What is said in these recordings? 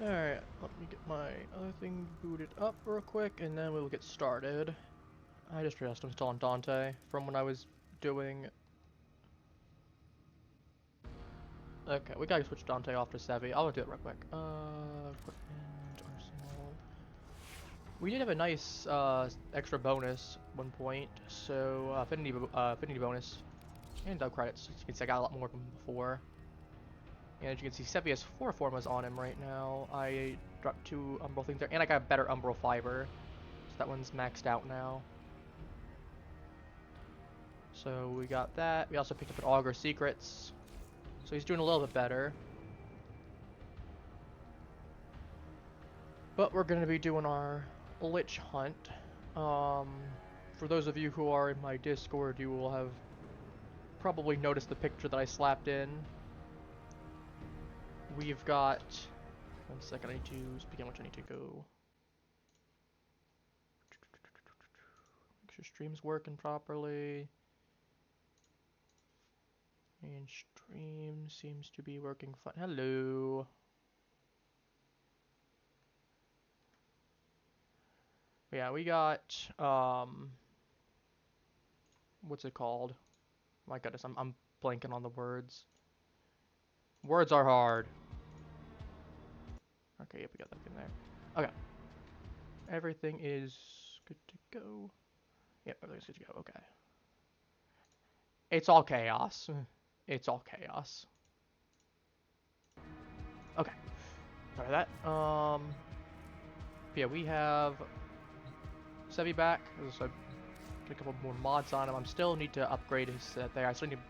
Alright, let me get my other thing booted up real quick, and then we'll get started. I just realized I'm still on Dante from when I was doing... Okay, we gotta switch Dante off to Sevi. I'll do it real quick. Equipment, arsenal... We did have a nice extra bonus at one point, so affinity bonus and dub credits. As you can see, I got a lot more from before. And as you can see, Sevi has 4 formas on him right now. I dropped 2 umbral things there, and I got a better umbral fiber. So that one's maxed out now. So we got that. We also picked up an Augur Secrets. So he's doing a little bit better. But we're going to be doing our Lich Hunt. For those of you who are in my Discord, you will have probably noticed the picture that I slapped in. We've got... One second, I need to speak how much I need to go. Make sure stream's working properly. And stream seems to be working fine. Hello. Yeah, we got what's it called? My goodness, I'm blanking on the words. Words are hard. Okay, yep, we got that in there. Okay. Everything is good to go. Yep, everything's good to go. Okay. It's all chaos. It's all chaos. Okay. Sorry that. Yeah, we have Sevi back. So get a couple more mods on him. I still need to upgrade his set there. I still need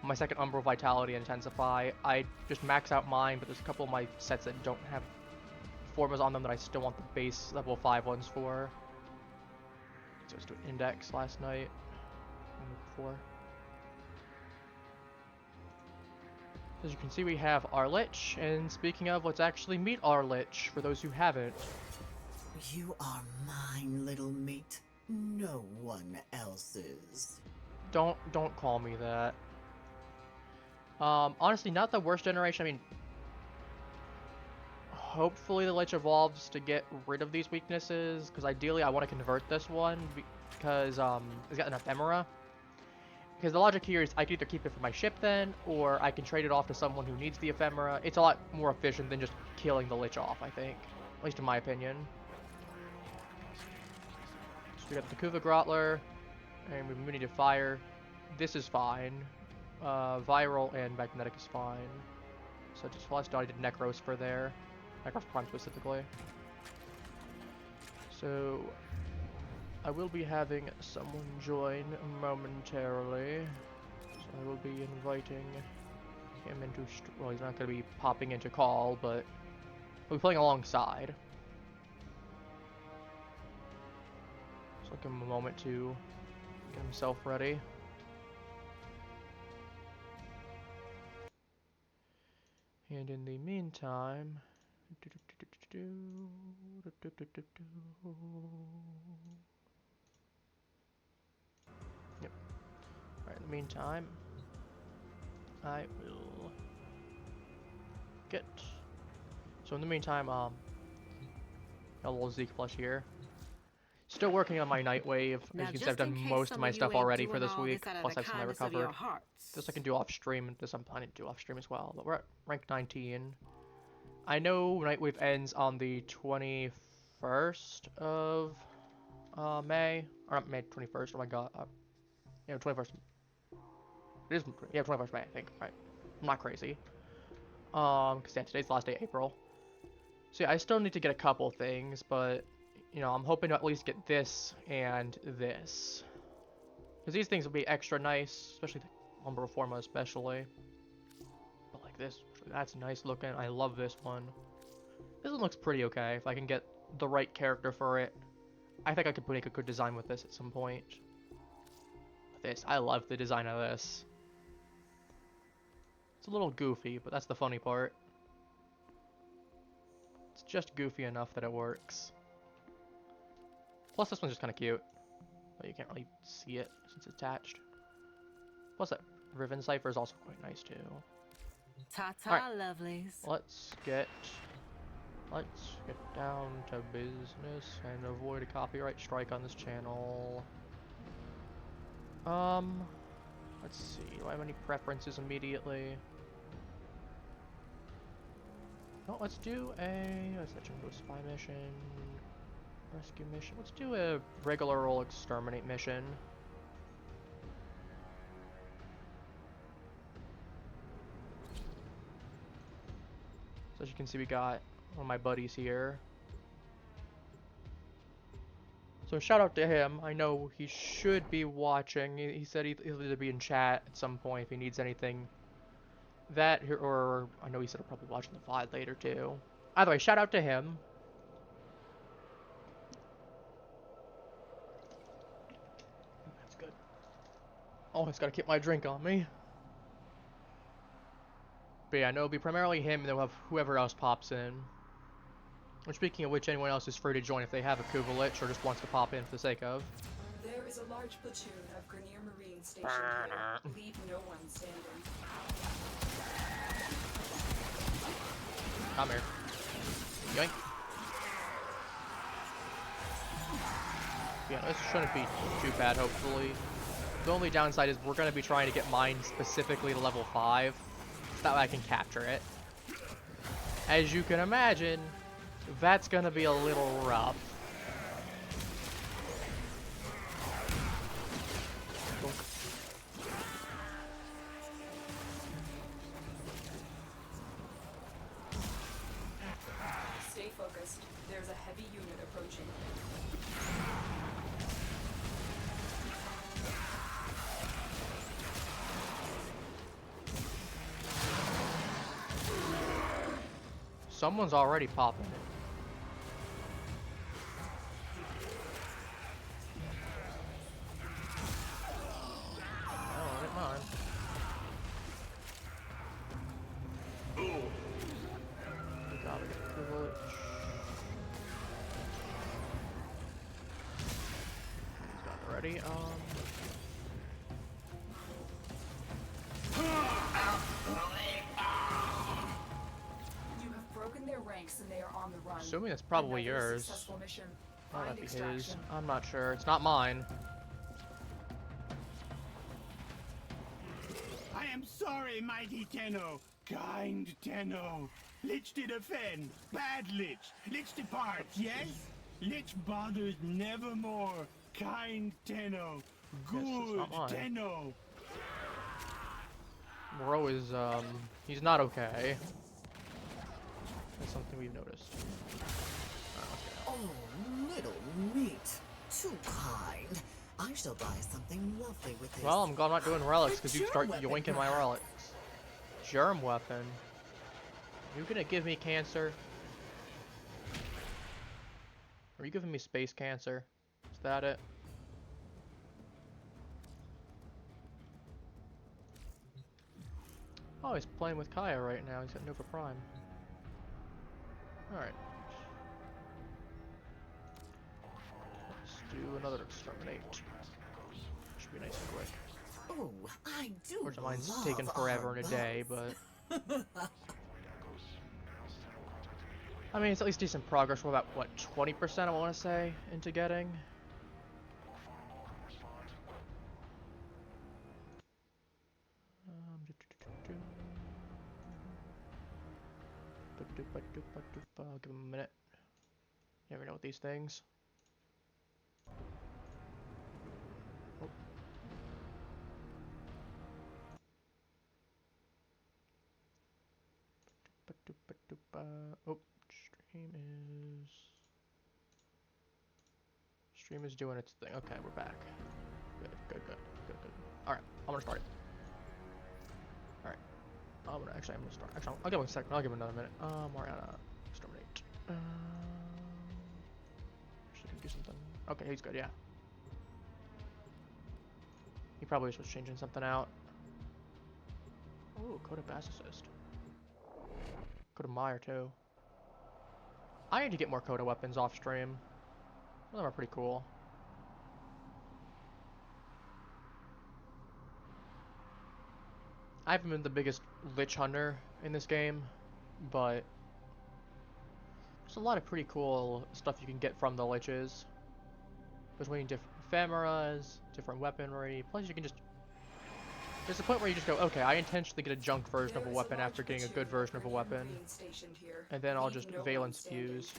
my second Umbral Vitality and Intensify. I just max out mine, but there's a couple of my sets that don't have formulas on them that I still want the base level 5 ones for. So let's do an index last night. Before. As you can see, we have our Lich, and speaking of, let's actually meet our Lich, for those who haven't. You are mine, little meat. No one else's. Don't call me that. Honestly, not the worst generation. I mean, hopefully the Lich evolves to get rid of these weaknesses, because ideally I want to convert this one, because it's got an ephemera. Because the logic here is I can either keep it for my ship then, or I can trade it off to someone who needs the ephemera. It's a lot more efficient than just killing the Lich off, I think. At least in my opinion. So we got the Kuva Grotler, and we need to fire. This is fine. Viral and magnetic is fine. So just last I did Necros for there. Necros Prime specifically. So I will be having someone join momentarily. So I will be inviting him into... Well, he's not going to be popping into call, but we'll be playing alongside. So I'll give him a moment to get himself ready. And in the meantime... Yep. Alright, in the meantime, I will get... So in the meantime, a little Zeke plush here. Still working on my Nightwave. As you can see, I've done most of my stuff already for this week, plus I've semi recovered. This I can do off stream, this I'm planning to do off stream as well, but we're at rank 19. I know Nightwave ends on the 21st of May, or not May 21st, oh my god, yeah, 21st. It is, yeah, 21st May, I think, right. I'm not crazy. Because yeah, today's the last day of April. So yeah, I still need to get a couple things, but, you know, I'm hoping to at least get this and this. Because these things will be extra nice, especially the Umbral Forma especially. But like this, that's nice looking. I love this one. This one looks pretty okay. If I can get the right character for it, I think I could make a good design with this at some point. This, I love the design of this. It's a little goofy, but that's the funny part. It's just goofy enough that it works. Plus this one's just kind of cute. But you can't really see it since it's attached. Plus that Riven Cipher is also quite nice too. Ta-ta, right. lovelies. Let's get let's get down to business and avoid a copyright strike on this channel. Let's see, do I have any preferences immediately? No, let's do a, let's do a spy mission, rescue mission. Let's do a regular old exterminate mission. So as you can see, we got one of my buddies here. So shout out to him. I know he should be watching. He said he'll either be in chat at some point if he needs anything. That, or I know he said he'll probably watch the VOD later too. Either way, shout out to him. That's good. Always gotta keep my drink on me. But yeah, I know it'll be primarily him, and then we'll have whoever else pops in. And speaking of which, anyone else is free to join if they have a Kubelich or just wants to pop in for the sake of. There is a large platoon of Grenier Marines stationed here. Leave no one standing. Come here. Yoink. Yeah, this shouldn't be too bad, hopefully. The only downside is we're going to be trying to get mine specifically to level 5. So that way I can capture it. As you can imagine, that's going to be a little rough. Stay focused. There's a heavy unit approaching. Someone's already popping it. Oh, I didn't mind. We gotta get the privilege. He's got it ready. Their ranks and they are on the run. Assuming it's probably Another yours. successful mission. Might Find be his. extraction. I'm not sure. It's not mine. I am sorry, mighty Tenno. Kind Tenno. Lich did offend. Bad Lich. Lich departs, yes? Lich bothers nevermore. Kind Tenno. Good not mine. Tenno. Bro is, he's not okay. That's something we've noticed. Oh, little meat. Too kind. I shall buy something lovely with this. Well, I'm not doing relics because you start Germ yoinking weapon, my perhaps? relics. Germ weapon. You gonna give me cancer? Are you giving me space cancer? Is that it? Oh, he's playing with Kaya right now. He's got Nova Prime. Alright. Let's do another exterminate. Should be nice and quick. Oh, I do. Of course, mine's love taken forever our in a day, bugs. but... I mean, it's at least decent progress. We're about, what, 20% I want to say into getting? I'll give him a minute. You never know with these things. Oh. Oh, stream is doing its thing. Okay, we're back. Good. All right, I'm gonna start it. All right, I'm gonna start. Actually, I'll give him a second. I'll give him another minute. Mariana, exterminate. Actually, can do something. Okay, he's good. Yeah. He probably was changing something out. Ooh, code of Bass Assist. Code of Meyer too. I need to get more Coda weapons off stream. Some of them are pretty cool. I haven't been the biggest Lich Hunter in this game, but There's a lot of pretty cool stuff you can get from the liches. Between different ephemeras, different weaponry, plus you can just... There's a point where you just go, okay, I intentionally get a junk version of a weapon after getting a good version of a weapon. And then I'll just valence fuse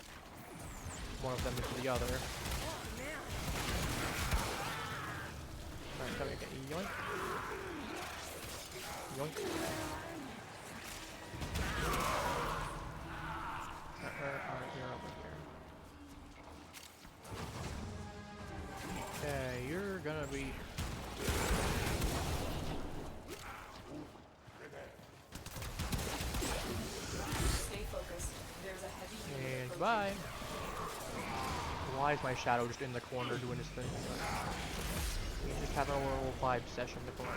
one of them into the other. Alright, come here, get yoink. Yoink. Alright, you're over here. Okay, you're gonna be... Stay focused. There's a heavy unit And approaching. goodbye. Why is my shadow just in the corner doing his thing? He's just having a little vibe session in the corner.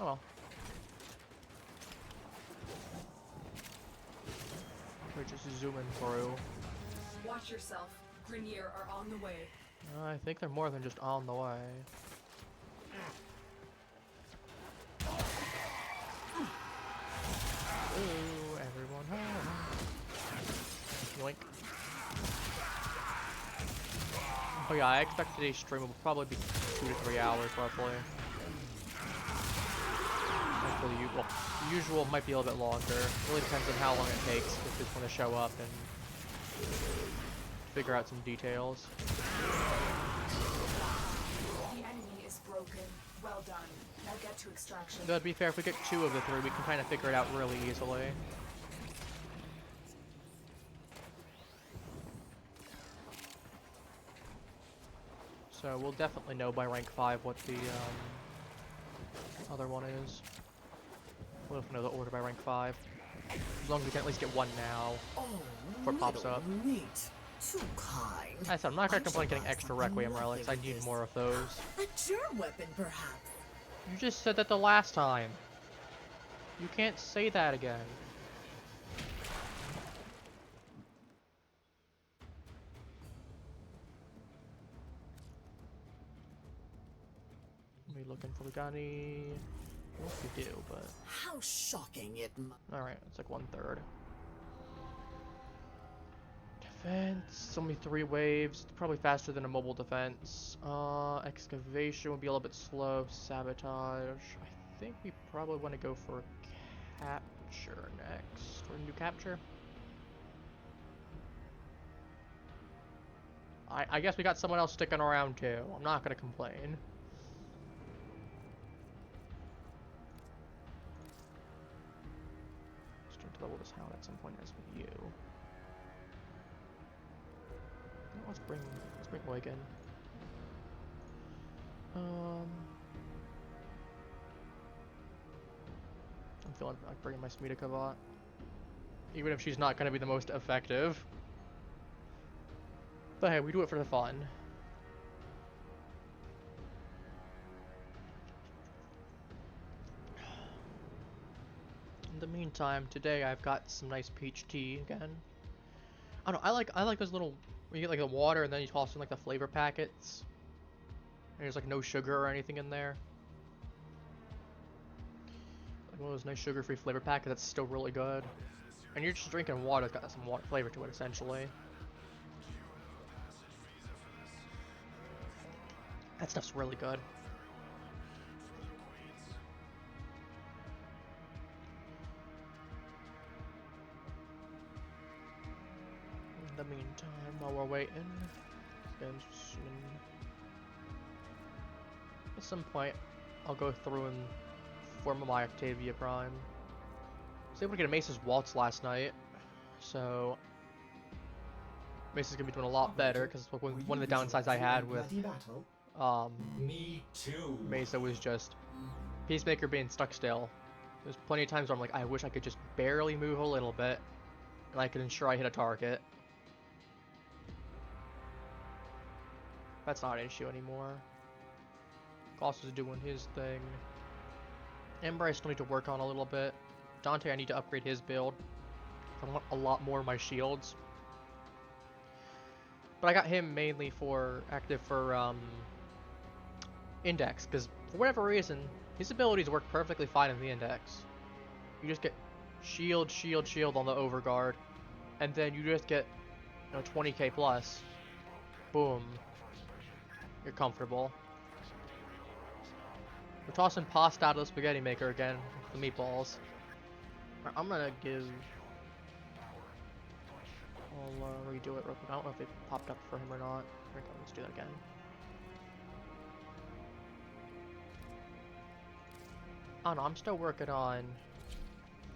Oh well. We're just zooming through. Watch yourself. Grenier are on the way. I think they're more than just on the way. Ooh, everyone home. Yoink. Oh yeah, I expect today's stream will probably be 2 to 3 hours roughly. Hopefully, well, the usual might be a little bit longer. It really depends on how long it takes if just want to show up and figure out some details. The enemy is broken. Well done. Now get to extraction. Though to be fair, if we get 2 of the 3, we can kind of figure it out really easily. So we'll definitely know by rank 5 what the other one is. We'll know the order by rank 5. As long as we can at least get 1 now. Oh, Before it pops up. Neat. Too kind. I said, I'm not gonna complain getting buy extra something Requiem lovely relics. I with need this. more of those. A germ weapon, perhaps. You just said that the last time. You can't say that again. Are we looking for the Gani? I don't know if we do, but... How shocking it Alright, it's like 1/3. Defense, only 3 waves, probably faster than a mobile defense. Excavation would be a little bit slow. Sabotage. I think we probably want to go for capture next. We're gonna do capture. I guess we got someone else sticking around too. I'm not gonna complain. Start to level this hound at some point as with you. Let's bring Wigan. I'm feeling like bringing my Smita bot. Even if she's not gonna be the most effective. But hey, we do it for the fun. In the meantime, today I've got some nice peach tea again. I don't know, I like those little, you get like the water and then you toss in like the flavor packets. And there's like no sugar or anything in there. Like one of those nice sugar-free flavor packets that's still really good. And you're just drinking water that's got some water flavor to it essentially. That stuff's really good. In the meantime, while we're waiting, at some point, I'll go through and form my Octavia Prime. I was able to get a Mace's Waltz last night, so Mace is gonna be doing a lot better because one of the downsides I had with Me too. Mesa was just Peacemaker being stuck still. There's plenty of times where I'm like, I wish I could just barely move a little bit, and I could ensure I hit a target. That's not an issue anymore. Goss is doing his thing. Ember I still need to work on a little bit. Dante I need to upgrade his build. I want a lot more of my shields. But I got him mainly for active for index, because for whatever reason, his abilities work perfectly fine in the index. You just get shield, shield, shield on the overguard, and then you just get 20k plus. Boom. You're comfortable. We're tossing pasta out of the spaghetti maker again, the meatballs. I'm gonna give... I'll redo it real quick. I don't know if it popped up for him or not. Okay, let's do that again. Oh no, I'm still working on...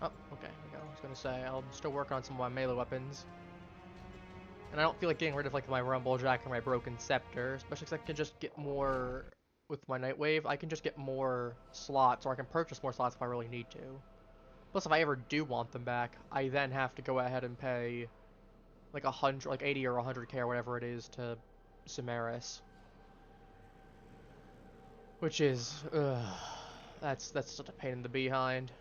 Oh, okay, there we go. I was gonna say, I'm still working on some of my melee weapons. And I don't feel like getting rid of like my Rumblejack or my Broken Scepter, especially because I can just get more... With my Nightwave, I can just get more slots, or I can purchase more slots if I really need to. Plus, if I ever do want them back, I then have to go ahead and pay like 100, like 80 or 100k or whatever it is to Cimeris. Which is, that's such a pain in the behind.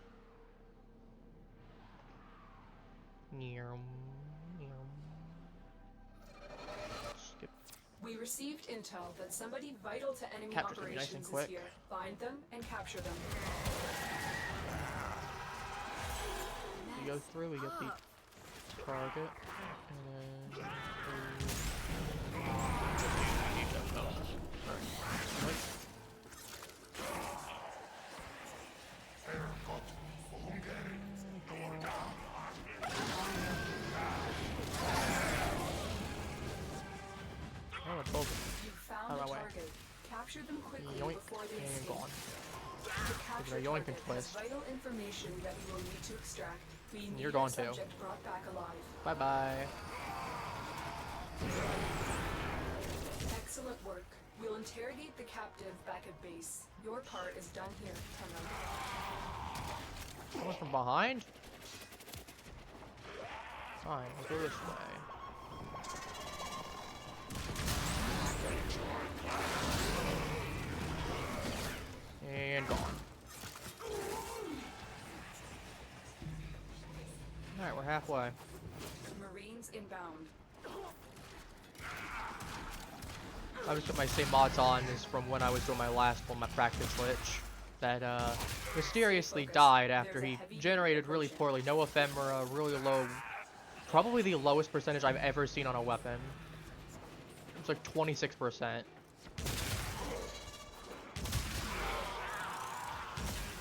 Skip. We received intel that somebody vital to enemy Capture's gonna be nice and operations quick. is here. Find them and capture them. We go through, we get the target, and then both of them. You found Out of the my way. target. Capture them quickly Yoink, before they and escape. gone. The captured a yoink target and has twist. vital information that we will need to extract. We need You're our going to. subject brought back alive. Bye bye. Excellent work. We'll interrogate the captive back at base. Your part is done here, Tenno. Someone from behind? Fine, we'll go this way. And gone. Alright, we're halfway. Marines inbound. I just put my same mods on as from when I was doing my last one, my practice lich. That mysteriously died after he generated really poorly. No ephemera, really low. Probably the lowest percentage I've ever seen on a weapon. It's like 26%.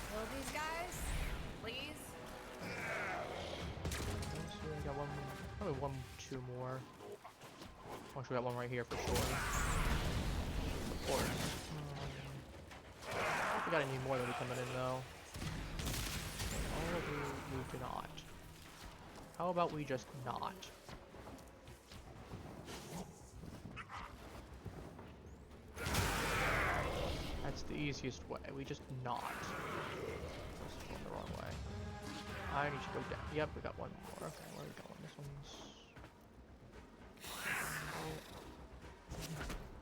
Kill these guys, please. We got one, probably one, two more. Once we got one right here for sure. Of course. I don't think we got any more that we coming in though. All of you, we do not. How about we just not? That's the easiest way. We just not. This is going the wrong way. I need to go down. Yep, we got one more. Okay, where are we going? This one's...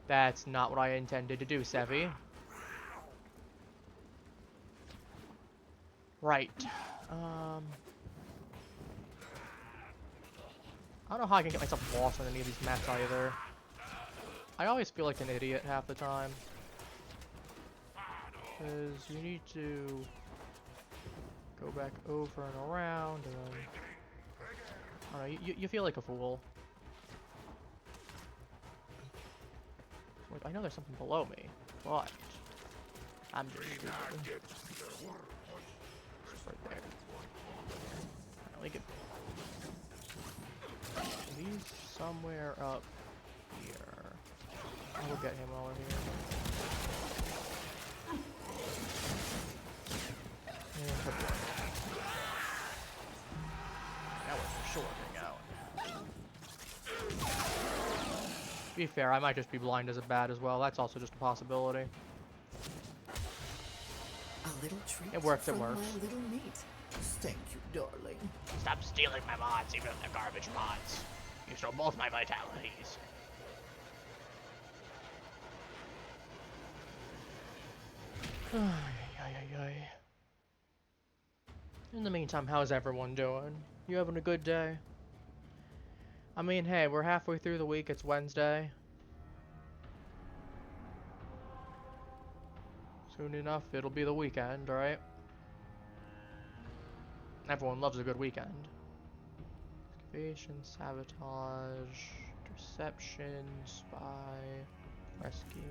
That's not what I intended to do, Sevi. Right. I don't know how I can get myself lost on any of these maps either. I always feel like an idiot half the time. Because you need to go back over and around, and then... I don't know, you feel like a fool. Like, I know there's something below me, but... I'm just stupid. It's right there. I like it. He's somewhere up here. I will get him while we're here. And put one. That was for sure getting out. To be fair, I might just be blind as a bat as well. That's also just a possibility. A little treat It works, it from works. my little mate. Thank you, darling. Stop stealing my mods, even if they're garbage mods. You stole both my vitalities. In the meantime, how's everyone doing? You having a good day? I mean, hey, we're halfway through the week. It's Wednesday. Soon enough, it'll be the weekend, right? Everyone loves a good weekend. Excavation, sabotage, interception, spy, rescue.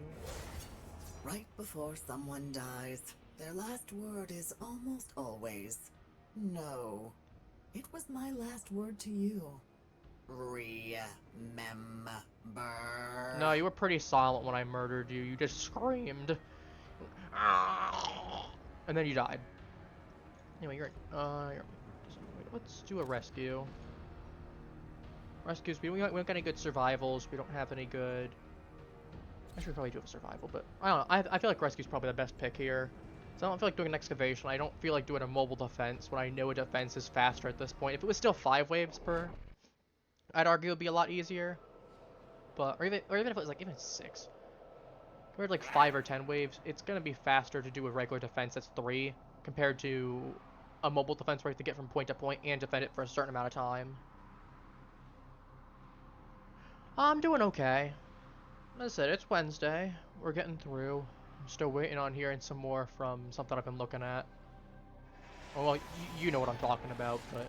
Right before someone dies, their last word is almost always no. It was my last word to you. Remember. No, you were pretty silent when I murdered you. You just screamed. And then you died. Anyway, let's do a rescue. Rescues, we don't got any good survivals. We don't have any good... I should probably do a survival, but I don't know. I feel like rescue's probably the best pick here. So I don't feel like doing an excavation. I don't feel like doing a mobile defense when I know a defense is faster at this point. If it was still 5 waves per, I'd argue it would be a lot easier. But or even if it was like even 6. Or like 5 or 10 waves, it's gonna be faster to do a regular defense that's 3 compared to a mobile defense where you have to get from point to point and defend it for a certain amount of time. I'm doing okay. As I said, it's Wednesday. We're getting through. I'm still waiting on hearing some more from something I've been looking at. Well, you know what I'm talking about, but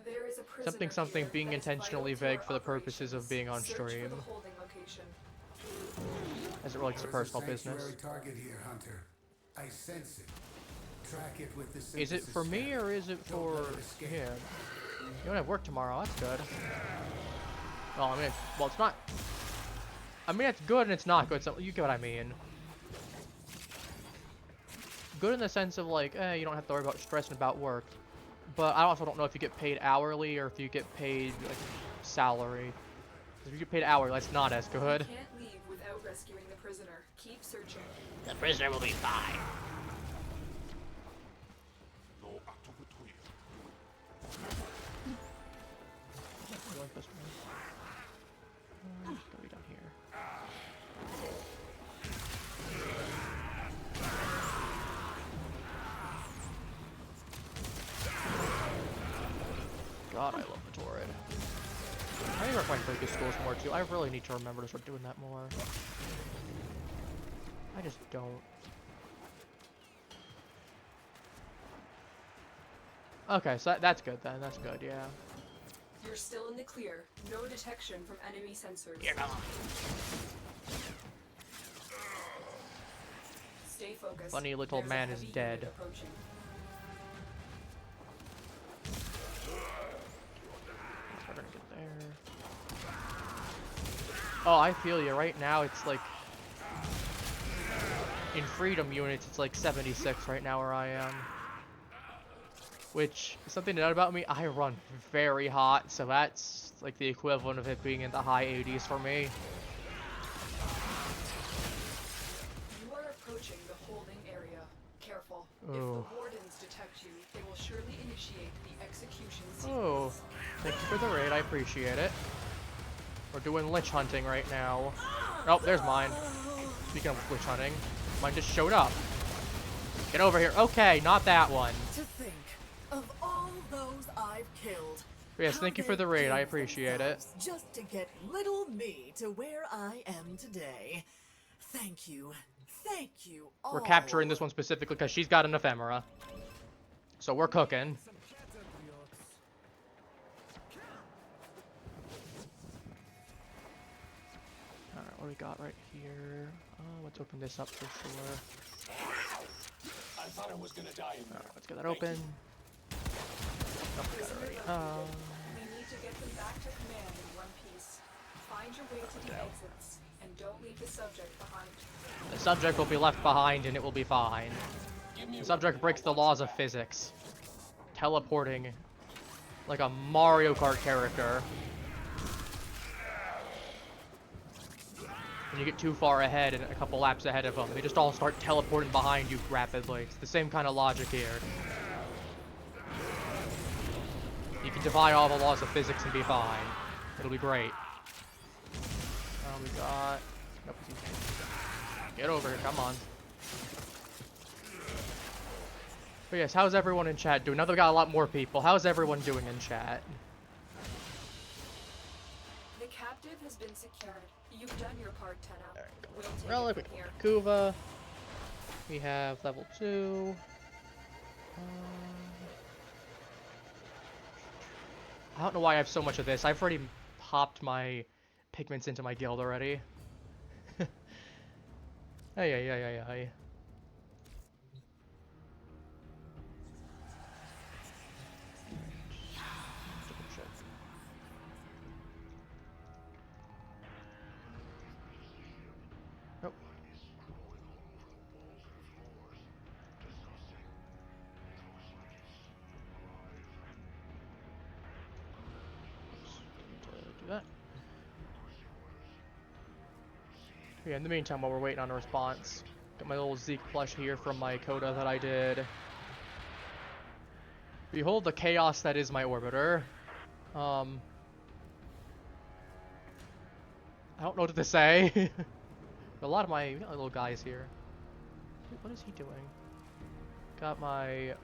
There is a prisoner something here being that is intentionally vital to vague our for the purposes of operations. being on Search for stream, the holding location. as it relates to personal business. Target here, Hunter. I sense it. Track it with the Is it for me or is it for him? You don't have work tomorrow. That's good. Well, I mean, well, it's not. I mean, it's good and it's not good. So you get what I mean. Good in the sense of like, you don't have to worry about stressing about work. But I also don't know if you get paid hourly or if you get paid like salary. If you get paid hourly, that's not as good. You can't leave without rescuing the prisoner. Keep searching. The prisoner will be fine. I like this one. What do we done here? God, I love the torrid. I need to work my focus schools more too. I really need to remember to start doing that more. I just don't. Okay, so that's good then. That's good, yeah. You're still in the clear. No detection from enemy sensors. Stay focused. Funny little There's a man is heavy dead. unit approaching. We're gonna get there. Oh, I feel you. Right now, it's like in freedom units, it's like 76 right now where I am. Which, something to note about me, I run very hot, so that's like the equivalent of it being in the high 80s for me. You are approaching the holding area. Careful. Oh. If the wardens detect you, they will surely initiate the execution sequence. Oh, thank you for the raid, I appreciate it. We're doing lich hunting right now. Oh, there's mine. Speaking of lich hunting, mine just showed up. Get over here. Okay, not that one. To think of all those I've killed. Yes, How thank you for they the raid, I killed appreciate it. themselves just to get little me to where I am today. Thank you. Thank you all. We're capturing this one specifically because she's got an ephemera. So we're cooking. Alright, what do we got right here? Let's open this up for sure. I thought I was gonna die in there. Alright, let's get that open. Oh, we got it already. We need to get them back to command in one piece. Find your way to the exits, and don't leave the subject behind. The subject will be left behind and it will be fine. The subject breaks the laws of physics. Teleporting like a Mario Kart character. When you get too far ahead and a couple laps ahead of them, they just all start teleporting behind you rapidly. It's the same kind of logic here. You can defy all the laws of physics and be fine. It'll be great. We got... Nope. Get over here, come on. But yes, how's everyone in chat doing? Now that we got a lot more people, how's everyone doing in chat? The captive has been secured. You've done your part, Tenno. We'll take Relic, it we from here. got Kuva. We have level 2. I don't know why I have so much of this. I've already popped my pigments into my guild already. Hey. Nope. Do that. Yeah, in the meantime, while we're waiting on a response, got my little Zeke plush here from my coda that I did. Behold the chaos that is my orbiter. I don't know what to say. A lot of my little guys here. What is he doing? Got my... I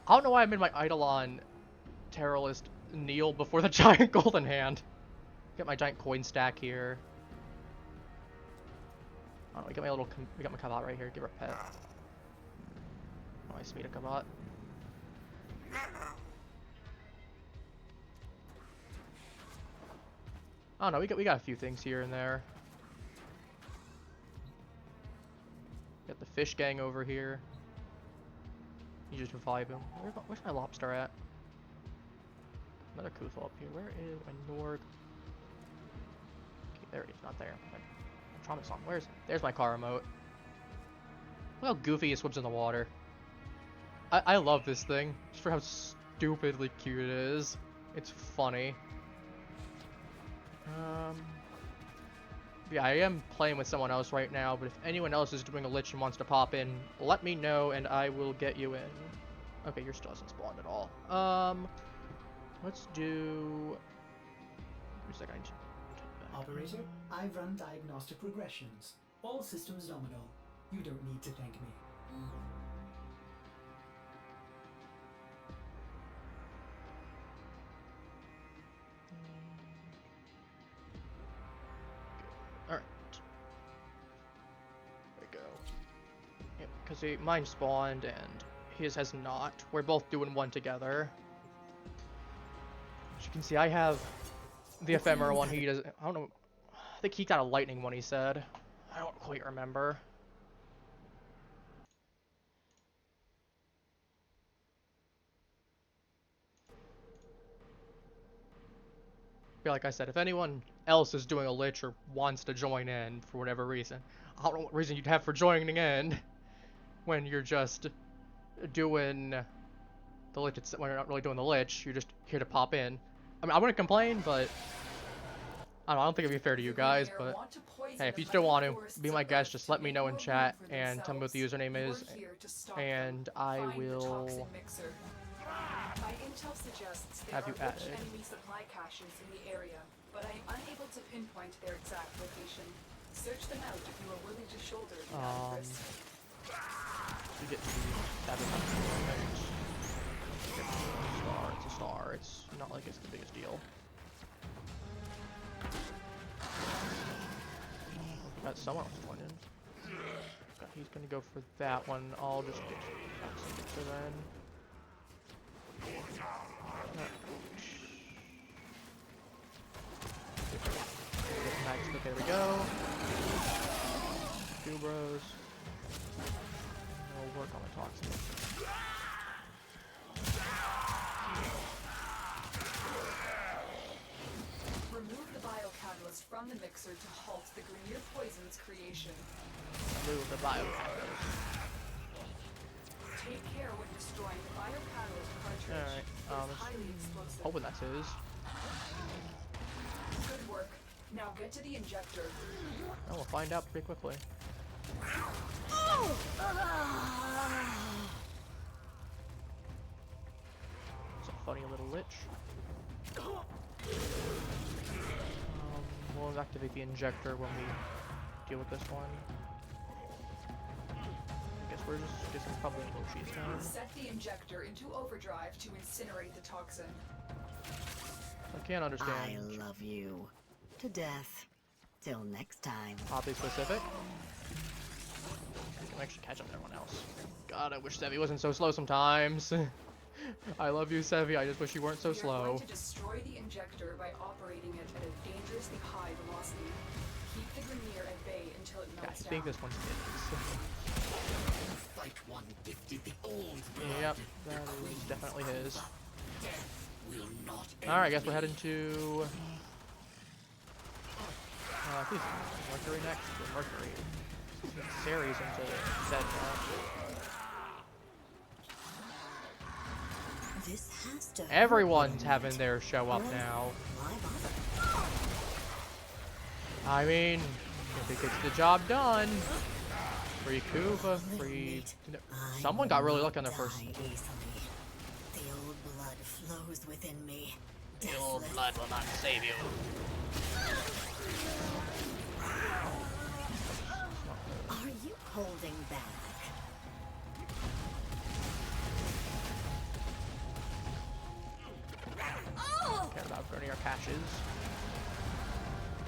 don't know why I made my Eidolon Terrorist kneel before the giant golden hand. Got my giant coin stack here. I don't know, we got my little... We got my Kavat right here. Give her a pet. Oh, I speed a Kavat. I don't know, we got a few things here and there. Got the fish gang over here. You just revive him. Where's my lobster at? Another Kuthal up here. Where is my Norg? Okay, there it is. Not there. My trauma song. There's my car remote. Look how goofy he swims in the water. I love this thing. Just for how stupidly cute it is. It's funny. Yeah, I am playing with someone else right now, but if anyone else is doing a lich and wants to pop in, let me know and I will get you in. Okay, yours still hasn't spawned at all. Let's do... Give me a second. Operator, I've run diagnostic regressions. All systems nominal. You don't need to thank me. Alright. There we go. Yep, because mine spawned and his has not. We're both doing one together. As you can see, I have the ephemera one. He does. I don't know. I think he got a lightning one, he said. I don't quite remember. But like I said, if anyone else is doing a lich or wants to join in for whatever reason, I don't know what reason you'd have for joining in when you're just doing the lich. When you're not really doing the lich, you're just here to pop in. I mean, I wouldn't complain, but I don't think it'd be fair to you guys. But hey, if you still want to be my guest, just let me know in chat and tell me what the username is, and I will My intel suggests there have you are rich added. enemy supply caches in the area, but I am unable to pinpoint their exact location. Search them out if you are willing to shoulder the added risk. You get to have it. It's a star. It's not like it's the biggest deal. Got someone else joined in. He's gonna go for that one. I'll just get to then. There we go. Two bros. We'll work on the toxin. Remove the biocatalyst from the mixer to halt the Grenier poison's creation. Remove the biocatalyst. Take care when destroying the biocatalyst cartridge. Alright, It is highly explosive. hoping that's his. Good work. Now get to the injector. Oh, we'll find out pretty quickly. It's a funny little lich. We'll activate the injector when we deal with this one. I guess we're just probably in Lucius time. Set the injector into overdrive to incinerate the toxin. I can't understand. I love you. To death. Till next time. Oddly specific. You can actually catch up to everyone else. God, I wish Sevi wasn't so slow sometimes. I love you, Sevi. I just wish you weren't so You're slow. going to destroy the injector by operating it at a dangerously high velocity. Keep the Grineer at bay until it I melts think down. this one's his. Fight one gifted the old blood. Yep, that is definitely his. Death will not end. Alright, I guess we're heading to... I think it's Mercury next. Or Mercury. Ceres into Zed This has to hurt Everyone's you, having mate. their show up Well, now. why bother? I mean, if it gets the job done. Free Kuva, free... I Someone will got really not lucky on their first... die easily. The old blood flows within me. The old Deathless. blood will not save you. Are you holding back? Care about burning our caches.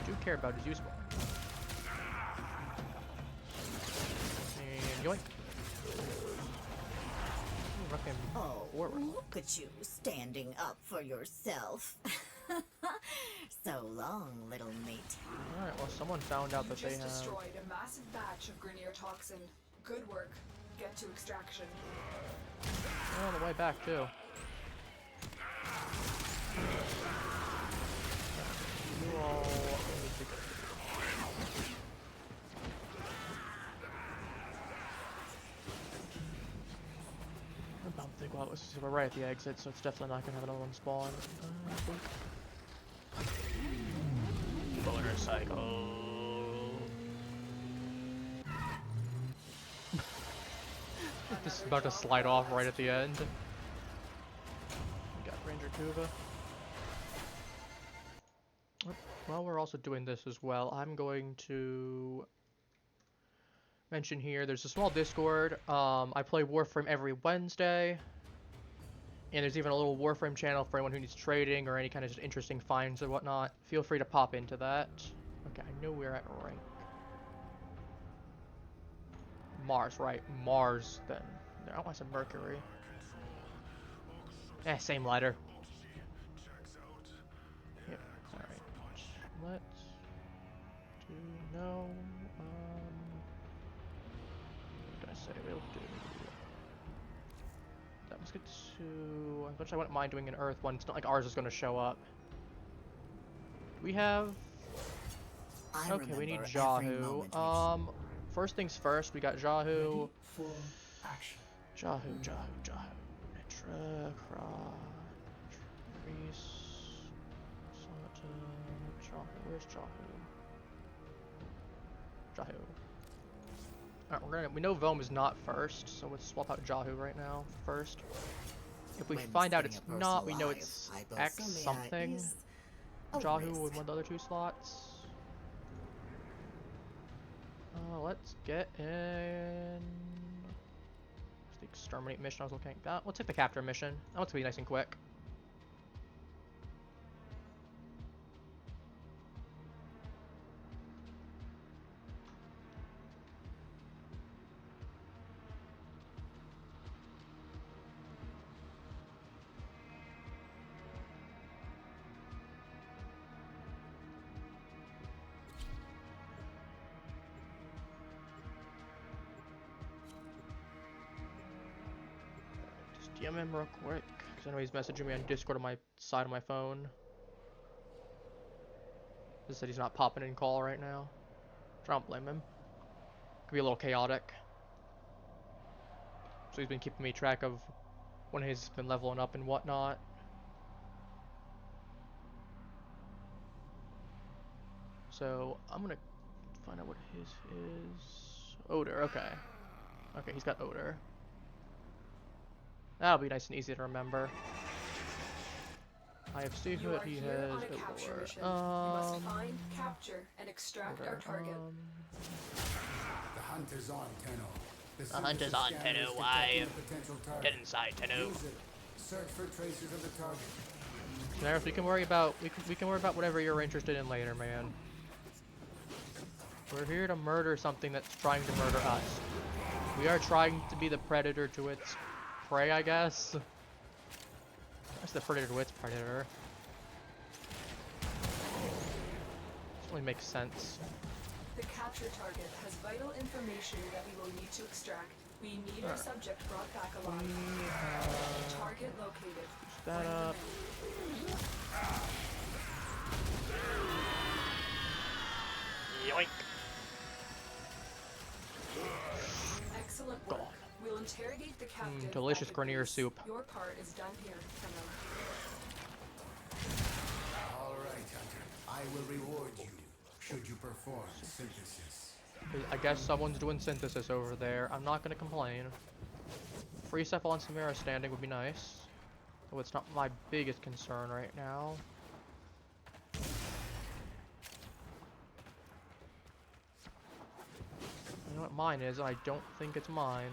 Do care about his useful. And yoink. Fucking Oh, forward. look at you standing up for yourself. So long, little mate. Alright, well someone found out that You they just have... destroyed a massive batch of Grineer toxin. Good work. Get to extraction. They're on the way back too. You all need to go. I don't think, well, we're right at the exit, so it's definitely not gonna have another one spawn. Motorcycle. This is about to slide off right at the end. We got Ranger Kuva. Well, we're also doing this as well. I'm going to mention here, there's a small Discord. I play Warframe every Wednesday. And there's even a little Warframe channel for anyone who needs trading or any kind of just interesting finds or whatnot. Feel free to pop into that. Okay, I know we're at rank. Mars, right. Mars, then. No, I want some Mercury. Eh, same letter. Yep, alright. Let's do no, what did I say? We'll do... Let's get to... I wouldn't mind doing an Earth one. It's not like ours is going to show up. Do we have... I Okay, we need remember every Jahu. moment. First things first, we got Jahu. Ready for action. Jahu. Netra, Kra, Reese, Sata, Jahu. Where's Jahu? Alright, we know Vome is not first, so let's swap out Jahu right now first. If we When find out saving it's a not, we person's know life, it's hypothermia X something. is a Jahu risk. with one of the other two slots. Let's get in... What's the exterminate mission I was looking at? We'll take the capture mission. That one's gonna be nice and quick. DM him real quick, because I know he's messaging me on Discord on my side of my phone. He said he's not popping in call right now. I don't blame him. Could be a little chaotic. So he's been keeping me track of when he's been leveling up and whatnot. So I'm gonna find out what his is. Odor, okay. Okay, he's got odor. That'll be nice and easy to remember. I have seen You that are he here has on a capture odor. mission. You must find, capture, and extract our Odor, target. The hunt is on, Tenno. The hunter's synthesis on, scanner Tenno. is Why? detecting a potential target. Get inside, Tenno. Use it. Search for traces of the target. Daenerys, we can worry about whatever you're interested in later, man. We're here to murder something that's trying to murder us. We are trying to be the predator to its prey, I guess. That's the predator to its predator. This only makes sense. The capture target has vital information that we will need to extract. We need our subject brought back alive. Target located. That Bring them up. in. Yoink. Excellent work. God. We'll interrogate the captive. Delicious at the Grenier base. soup. Your part is done here, Tenno. All right, Hunter. I will reward you should you perform synthesis. I guess someone's doing synthesis over there. I'm not gonna complain. Free Cephal and Samara standing would be nice. Though it's not my biggest concern right now. You know what mine is? I don't think it's mine.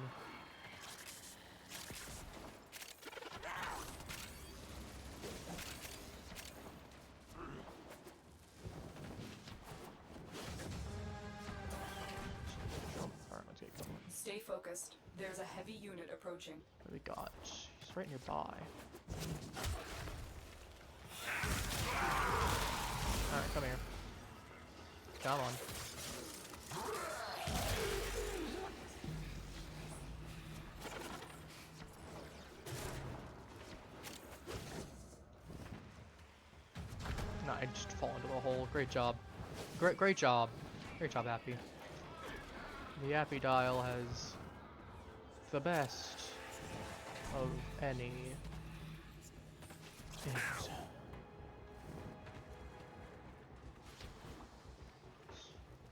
Alright, let's get going. Stay focused. There's a heavy unit approaching. What do we got? He's right nearby. Alright, come here. Come on. No, I just fall into the hole. Great job. Great job. Great job, Appy. The Appy dial has the best of any things.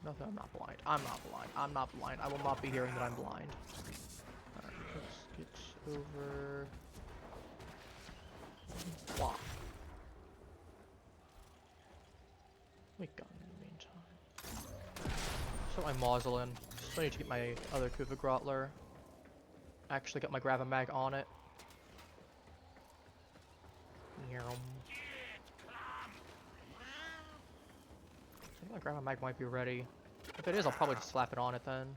Nothing, I'm not blind. I'm not blind. I'm not blind. I will not be hearing that I'm blind. Alright, let's get over. Wow. We got in the meantime. So my Mausolin. Still need to get my other Kuvagrotler. Actually got my Gravamag on it. I think my Gravamag might be ready. If it is, I'll probably just slap it on it then.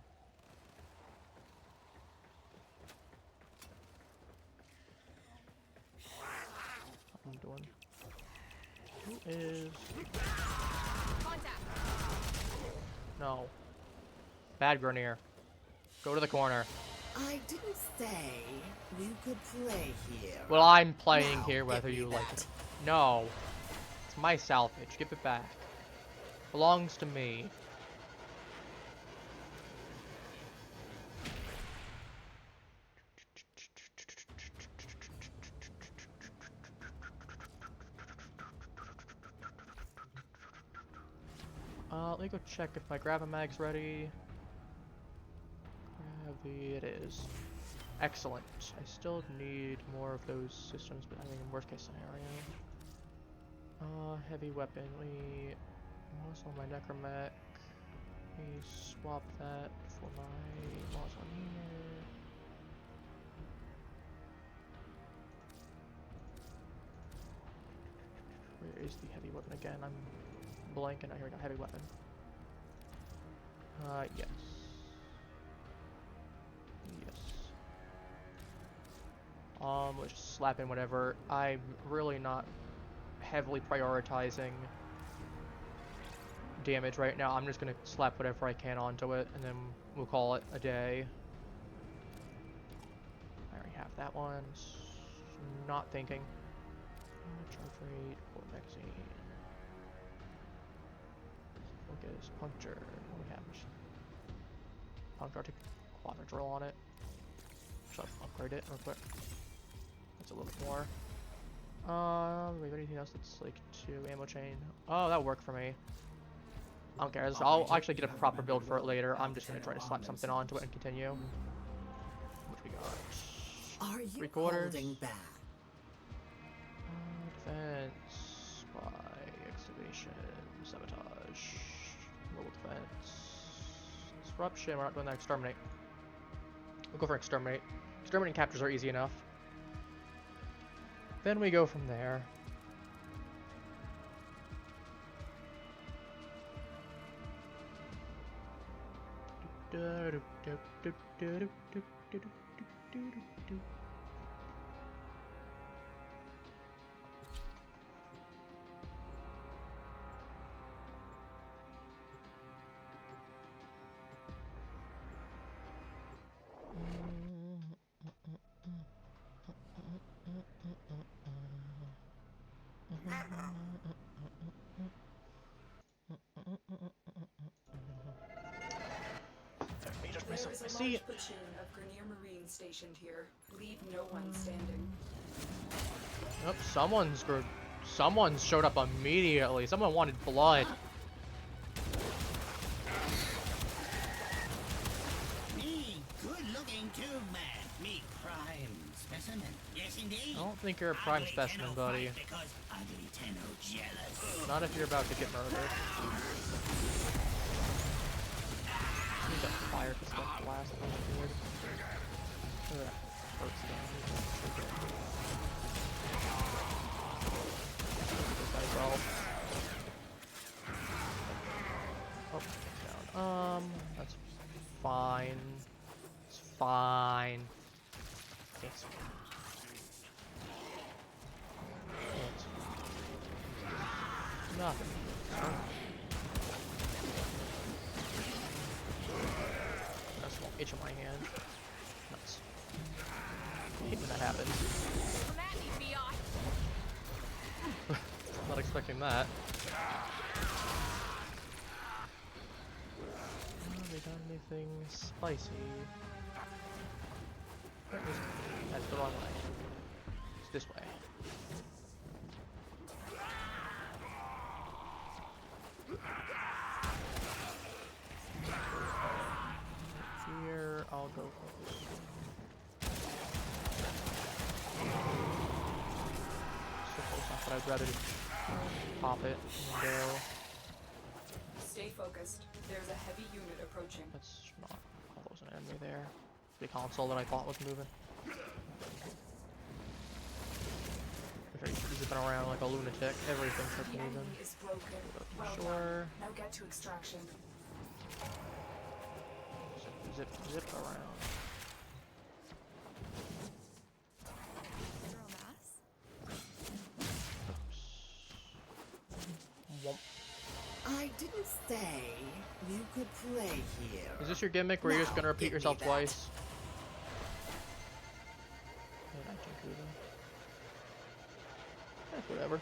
What am I doing? Who is... Contact. No. Bad Grenier. Go to the corner. I didn't say you could play here. Well, I'm playing Now, here give whether me you like that. it. No. It's my salvage. Give it back. Belongs to me. Let me go check if my Gravamag's ready. It is. Excellent. I still need more of those systems, but I mean, worst case scenario. Heavy weapon. We also my Necromech. We swap that for my Mausoleum here. Where is the heavy weapon again? I'm blanking. Oh, here we go. Heavy weapon. Yes. Yes. Let's just slap in whatever. I'm really not heavily prioritizing damage right now. I'm just gonna slap whatever I can onto it, and then we'll call it a day. I already have that one. Not thinking. Charge rate, port magazine. Focus, puncture. What do we have? Puncture to quadra on it. So I'll upgrade it real quick. That's a little bit more. Do we have anything else that's like 2 ammo chain? Oh, that'll work for me. I don't care. I'll actually get a proper build for it later. I'm just gonna try to slap something onto it and continue. What we got? Are you 3/4? holding back? Defense, spy, excavation, sabotage, mobile defense, disruption. We're not doing that. Exterminate. We'll go for exterminate. Exterminate and captures are easy enough. Then we go from there. There is a large platoon of Grenier Marines stationed here. Leave no one standing. Yep, someone showed up immediately. Someone wanted blood. Me, good-looking tube man. Me, prime specimen. Yes, indeed. I don't think you're a prime Ugly specimen, Tenno buddy. fight because ugly Tenno jealous. Not if you're about to get murdered. Need to fire this stuff blast. Weird. Ugh, hurts though. This guy's well. Oh, down. That's fine. It's fine. It's fine. It's fine. Nothing. That's a small itch on my hand. Nuts. I hate when that happens. Come at me, Fiat. Not expecting that. Have they done anything spicy? That's the wrong way. It's this way. Here, I'll go for this one. So close enough, but I'd rather just pop it and go. Stay focused. There's a heavy unit approaching. That's not. Oh, there was an enemy there. The console that I thought was moving. He's been around like a lunatic. Everything starts The moving. enemy is broken. Well Sure. done. Now get to extraction. Zip around. Zero mass. Oops. Womp. I didn't say you could play here. Is this your gimmick where you're just Now, gonna repeat give me yourself that. twice? Yeah, I can do that. Whatever.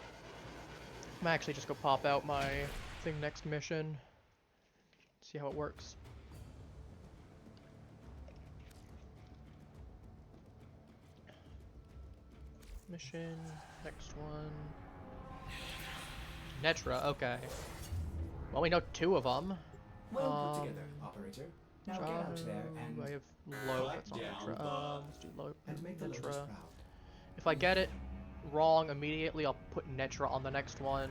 I'm actually just go pop out my thing next mission. See how it works. Mission, next one. Netra, okay. Well, we know two of them. Well put together, operator. Now get out there and I have low, that's not Netra. Let's do low, make the Lotus Netra. proud. If I get it wrong immediately, I'll put Netra on the next one.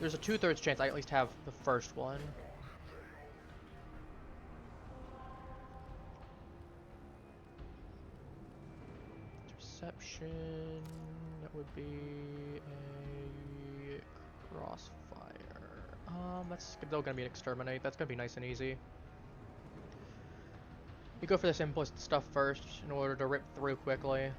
There's a 2/3 chance I at least have the first one. Interception, that would be a crossfire. That's still gonna be an exterminate. That's gonna be nice and easy. You go for the simplest stuff first in order to rip through quickly.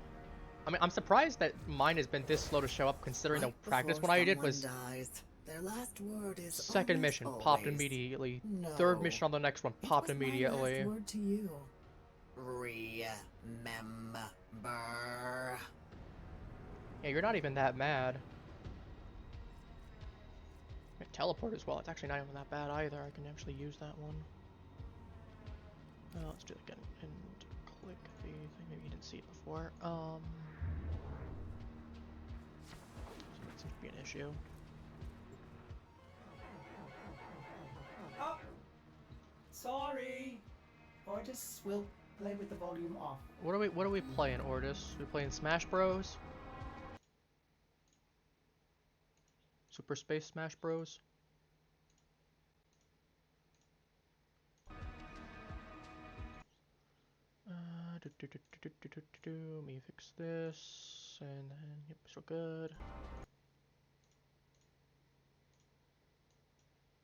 I mean, I'm surprised that mine has been this slow to show up, considering the Right practice before one I did someone was dies, their last word is second almost mission, popped always, immediately. No. Third mission on the next one, It popped was immediately. My last word to you. Remember. Yeah, you're not even that mad. I teleport as well. It's actually not even that bad either. I can actually use that one. Let's do it again and click the thing. Maybe you didn't see it before. So that seems to be an issue. Oh, sorry. Ortis will play with the volume off. What are we playing, Ortis? We playing Smash Bros? Super Space Smash Bros? Let me fix this, and then yep, so good.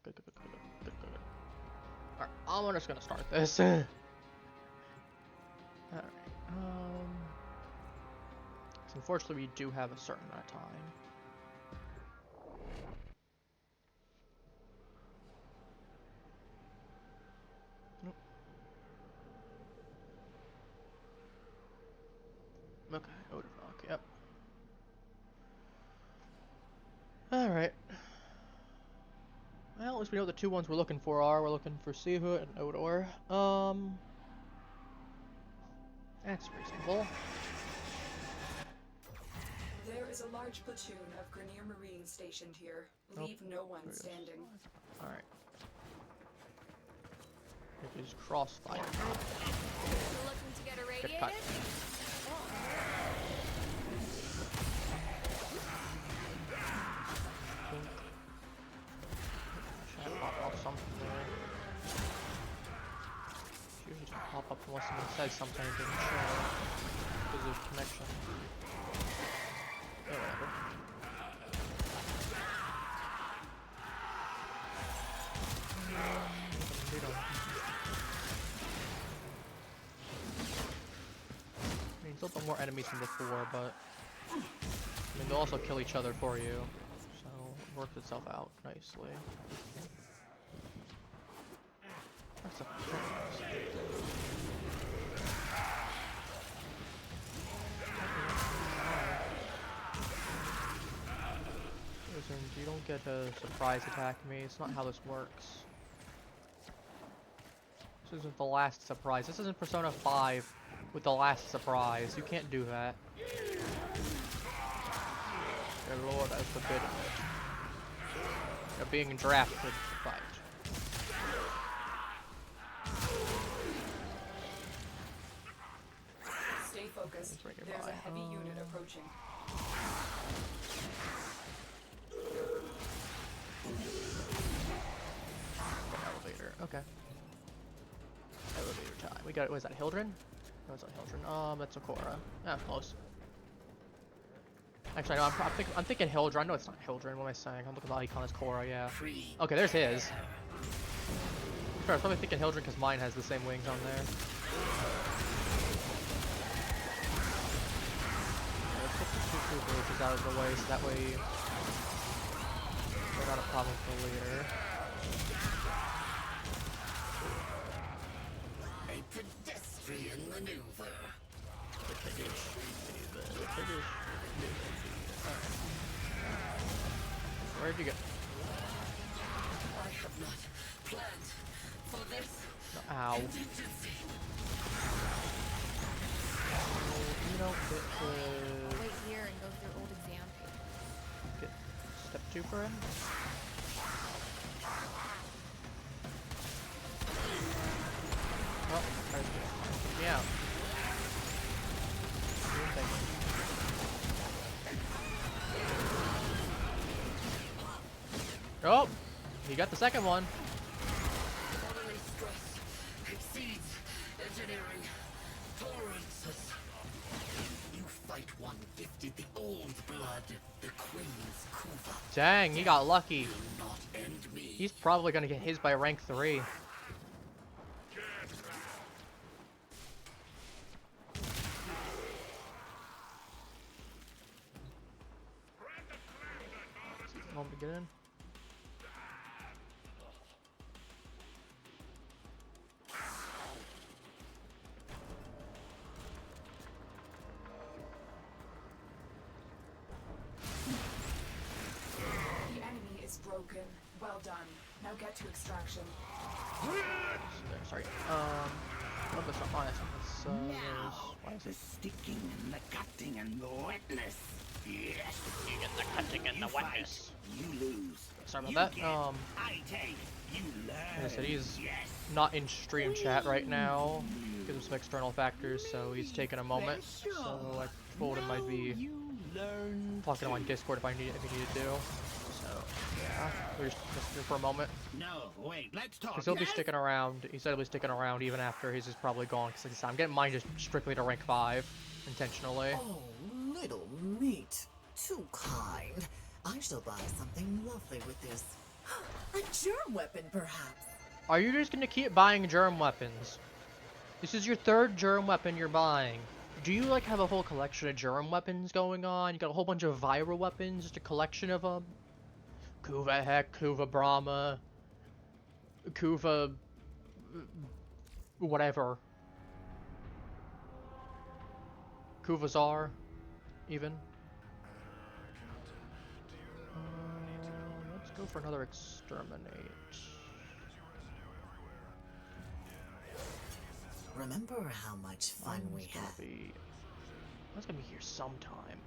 Good. Alright, I'm just gonna start this. Alright, so unfortunately we do have a certain amount of time. Nope. Okay, Odivok, yep. Alright. Well, at least we know what the two ones we're looking for are. We're looking for Sivu and Odor. That's reasonable. There is a large platoon of Grenier Marines stationed here. Leave no one standing. Alright. It is crossfire. Looking to get irradiated? cut. Should I pop off something there? She usually just pop up unless someone says something it didn't show because of connection. Oh, whatever. I mean, still more enemies than before, but I mean, they'll also kill each other for you, so it works itself out nicely. That's a Listen, you don't get to surprise attack me. It's not how this works. This isn't the last surprise. This isn't Persona 5 with the last surprise. You can't do that. Dear Lord, I forbid it. You're being drafted to fight. Stay focused. There's a heavy unit approaching. Elevator. Okay. Elevator time. We got. Was that Hildren? No, it's not Hildren. That's Okora. Ah, close. Actually, no, I'm thinking Hildren. No, it's not Hildren. What am I saying? I'm looking at the icon as Korra. Yeah. Okay, there's his. Sure, I was probably thinking Hildren because mine has the same wings on there. Let's get the two villages out of the way so that way they're not a problem for later. A pedestrian maneuver. Where'd you go? I have not planned for this. No, ow. Contingency. You don't get to Wait here and go through old exam paper. get step 2 for him. Oh, tries to get me out. Oh, he got the second one. Bodily stress exceeds engineering tolerances. You fight one gifted the old blood, the Queen's Kuva. Dang, he got lucky. Will not end me. He's probably gonna get his by rank 3. Moment to get in. The enemy is broken. Well done. Now get to extraction. Sorry. Oh, that's not mine. Now, the sticking and the cutting and the wetness. Yes, You get the cutting and the you fight, wetness. you lose. Sorry You about that. get, I take. You learn. Like I said, he's yes. not in stream chat right now because of some external factors, so he's taking a moment. So I told him I'd be You learn talking to him on Discord if he needed to. So Yeah, we're just here for a moment. No, wait, let's talk. Because he'll be yes? sticking around. He said he'll be sticking around even after he's just probably gone. Because like I said, I'm getting mine just strictly to rank 5 intentionally. Oh, little meat. Too kind. I shall buy something lovely with this. A germ weapon, perhaps. Are you just gonna keep buying germ weapons? This is your 3rd germ weapon you're buying. Do you like have a whole collection of germ weapons going on? You got a whole bunch of viral weapons, just a collection of them? Kuva Heck, Kuva Brahma, Kuva... whatever. Kuvazar, even. Let's go for another exterminate. Remember how much fun we had? That's gonna be here sometime.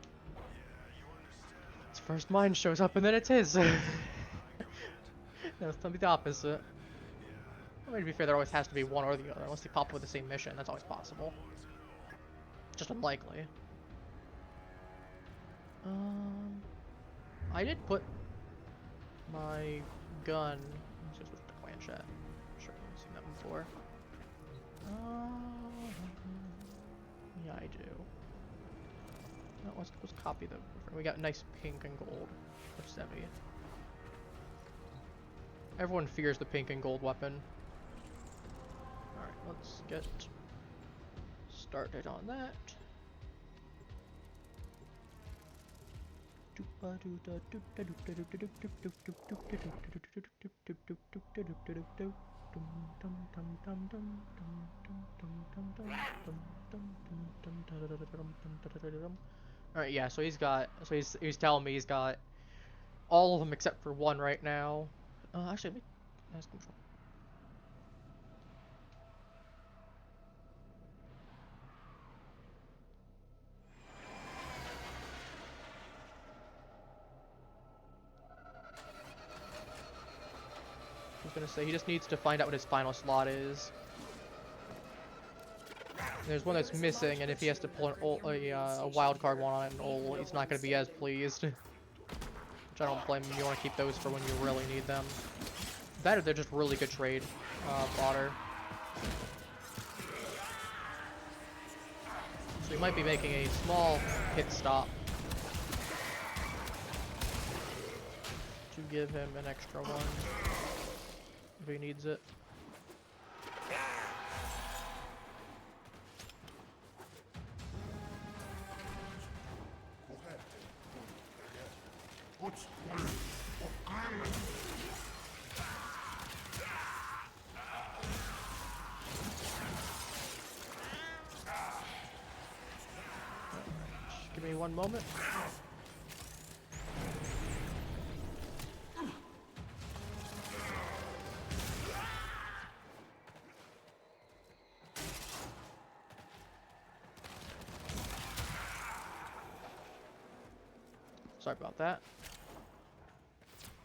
It's first mine shows up and then it's his. That's gonna be the opposite. I mean, to be fair, there always has to be one or the other, unless they pop up with the same mission. That's always possible. Just unlikely. I did put my gun. Let's just switch to planchette. I'm sure you've seen that before. Yeah, I do. No, let's copy the. We got nice pink and gold. For 70. Everyone fears the pink and gold weapon. Alright, let's get started on that. Alright, yeah, so he's telling me he's got all of them except for one right now. Actually, let me ask him. I was gonna say, he just needs to find out what his final slot is. There's one that's missing, and if he has to pull a wild card one on an ult, he's not gonna be as pleased. Which I don't blame him. You want to keep those for when you really need them. That or they're just really good trade fodder. So he might be making a small pit stop to give him an extra one if he needs it. Give me one moment. Sorry about that.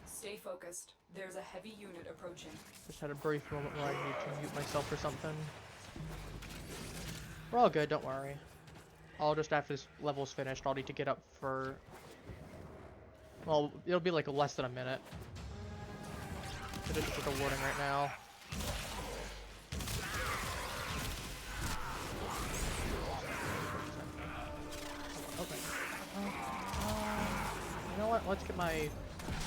Stay focused. There's a heavy unit approaching. Just had a brief moment where I need to mute myself or something. We're all good, don't worry. I'll just, after this level's finished, I'll need to get up for... Well, it'll be like less than a minute. So just with a warning right now. Okay. You know what? Let's get my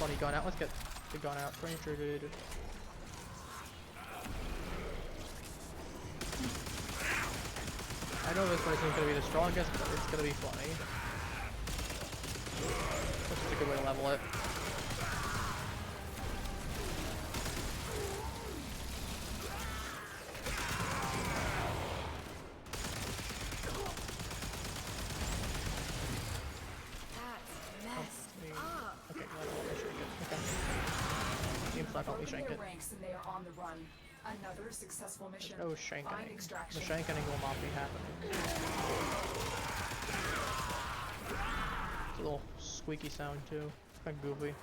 funny gun out. Let's get the gun out. Ranger, dude. I know this one isn't going to be the strongest, but it's going to be funny. Which is a good way to level it. Okay, no, don't let me shank it. Okay. Seems not let me shank it. Ranks and they are on the run. Another successful mission. No shanking. Find The extraction. shanking will not be happening. It's a little squeaky sound too. Kind of goofy.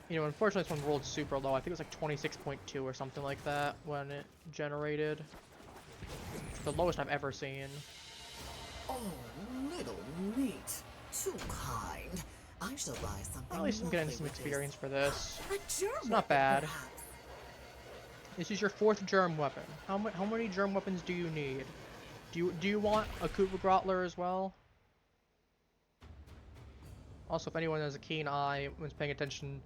You know, unfortunately this one rolled super low. I think it was like 26.2 or something like that when it generated. It's the lowest I've ever seen. Oh, little meat. Too kind. I shall buy something. At least I'm getting lovely some with this. experience for this. A germ It's not weapon, bad. perhaps. This is your 4th germ weapon. How many germ weapons do you need? Do you want a Koopa Grottler as well? Also, if anyone has a keen eye when's paying attention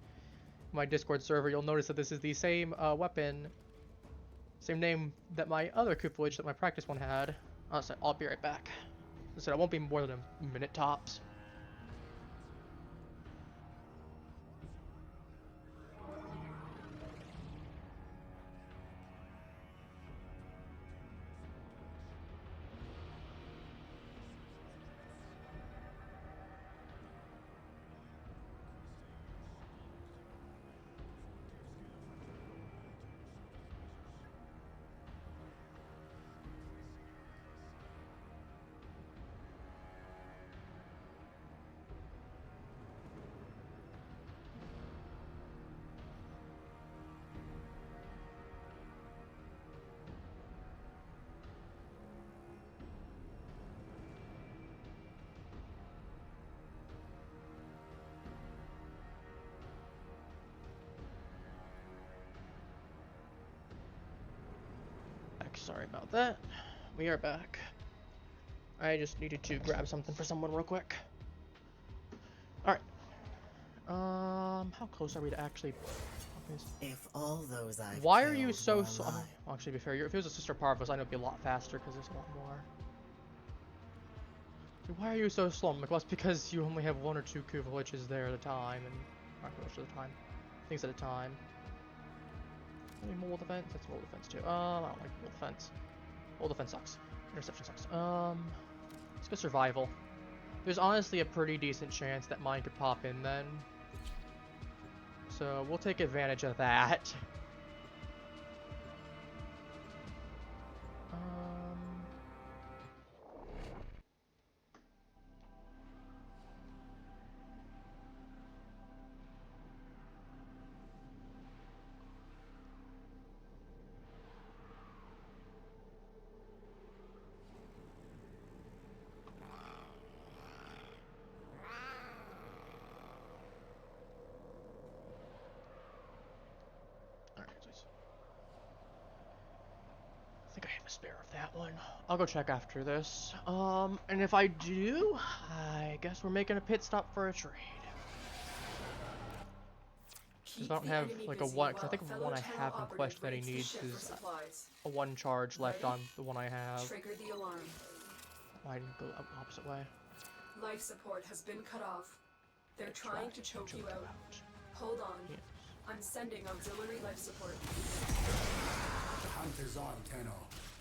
to my Discord server, you'll notice that this is the same weapon, same name that my other Koopa Witch that my practice one had. I'll be right back. I said it won't be more than a minute tops. Sorry about that. We are back. I just needed to grab something for someone real quick. Alright. How close are we to actually... If all those I've Why are you killed so were slow? alive- Well, actually, to be fair, if it was a Sister Parvus, I know it'd be a lot faster because there's a lot more. So why are you so slow? Well, it's because you only have 1 or 2 Koopa Witches there at a time, and not most of the time. Things at a time. Any mole defense? That's mole defense too. I don't like mole defense. Mole defense sucks. Interception sucks. Let's go survival. There's honestly a pretty decent chance that mine could pop in then. So we'll take advantage of that. I think I have a spare of that one. I'll go check after this. And if I do, I guess we're making a pit stop for a trade. Because I don't have like a one, because I think one I have in question that he needs is a 1 charge left on the one I have. Trigger the alarm. I didn't go the opposite way. Life support has been cut off. They're trying to choke you out. Hold on. Yes. I'm sending auxiliary life support. The hunt is on, Tenno.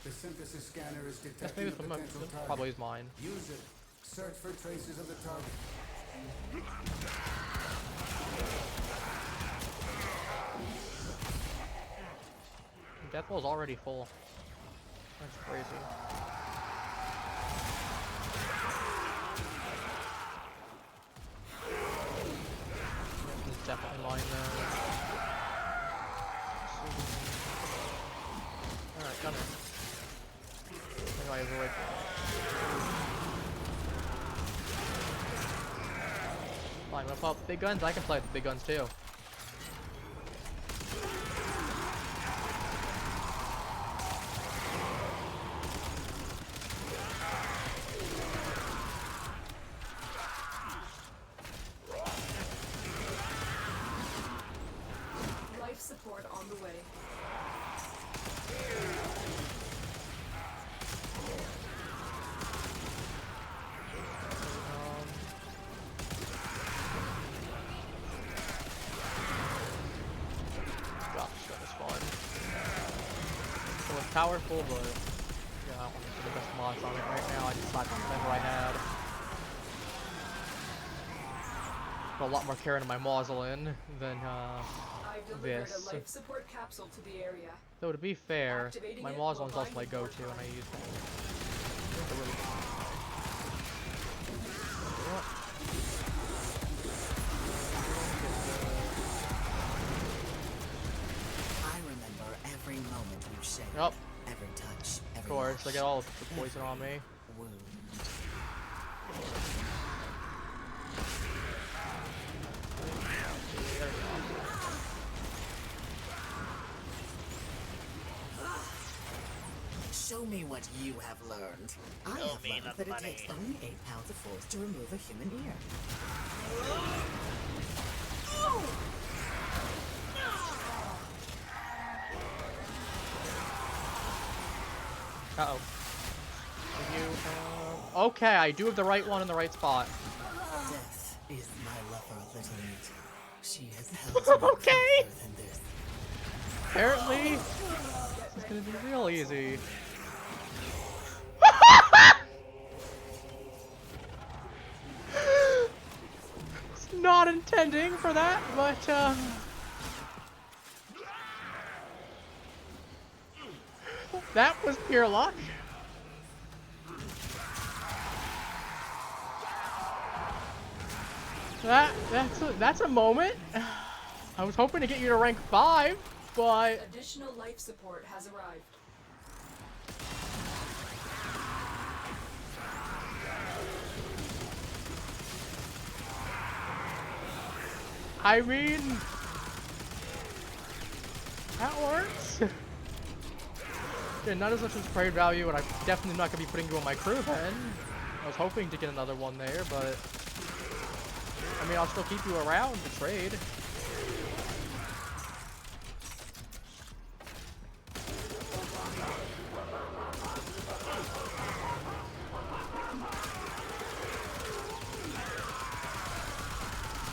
The synthesis scanner is Yes, detecting maybe a potential target. probably is mine. Use it. Search for traces of the target. Death Ball's already full. That's crazy. It's definitely mine though. Alright, gunner. How do I avoid Fine, we'll pop big guns. I can play with the big guns too. Life support on the way. Gosh, that was fun. So it's powerful, but yeah, I don't want to put the best mods on it right now. I just slapped on whatever I had. Put a lot more care into my Mausolin than I've delivered this. a life support capsule to the area. Though to be fair, Activating my it Mausolin's will also my bind the go-to, and I use that. It's a really good one. You know what? I remember every moment you shared. Yup, Every touch, every of course, I lash, get all of the poison on me. wound. Show me what you have learned. I have learned that it takes only 8 pounds of force to remove a human ear. Uh-oh. Okay, I do have the right one in the right spot. Death is my lover, little meat. She has held me Okay. closer than this. Apparently, this is gonna be real easy. It's not intending for that, but that was pure luck. That's a moment. I was hoping to get you to rank 5, but Additional life support has arrived. I mean, that works. Yeah, not as much as trade value, and I'm definitely not gonna be putting you on my crew then. I was hoping to get another one there, but I mean, I'll still keep you around to trade.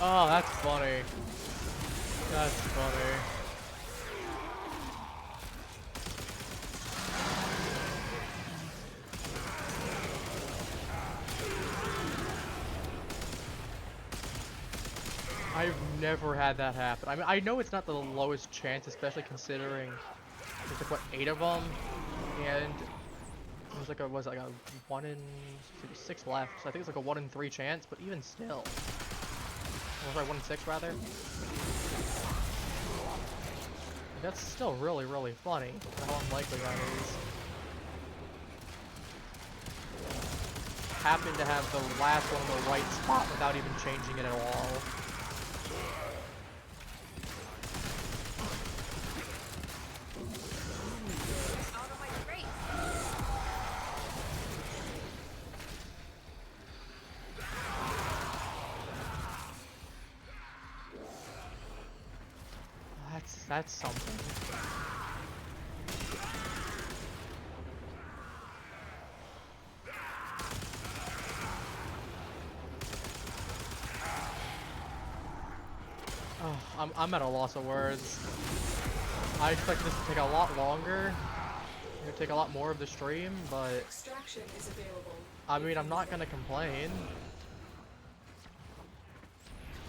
Oh, that's funny. That's funny. I've never had that happen. I mean, I know it's not the lowest chance, especially considering there's like, what, 8 of them? And there's like a, was it like a 1 in 6 left, so I think it's like a 1 in 3 chance, but even still. Or sorry, 1 in 6 rather. That's still really, really funny, how unlikely that is. Happened to have the last one in the right spot without even changing it at all. Out of my crate. That's something. Oh, I'm at a loss of words. I expect this to take a lot longer. It'll take a lot more of the stream, but Extraction is available. I mean, I'm not gonna complain.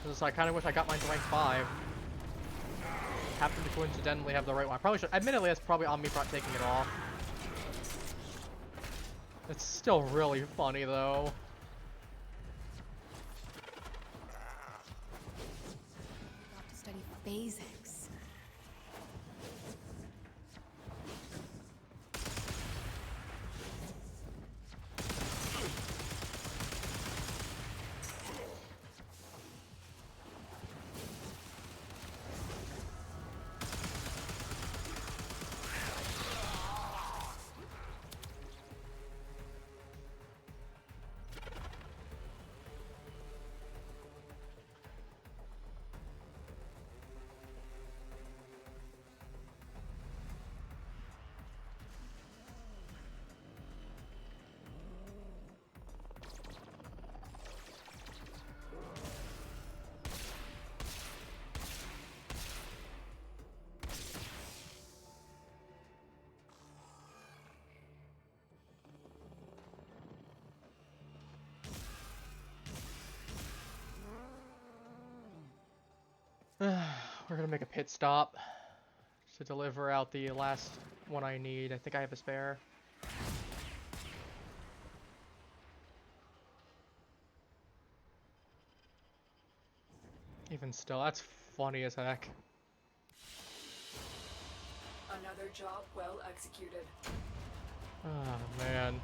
Because I kind of wish I got mine to rank 5. Happened to coincidentally have the right one. I probably should. Admittedly, that's probably on me for not taking it off. It's still really funny though. Got to study basics. We're gonna make a pit stop to deliver out the last one I need. I think I have a spare. Even still, that's funny as heck. Another job well executed. Oh man.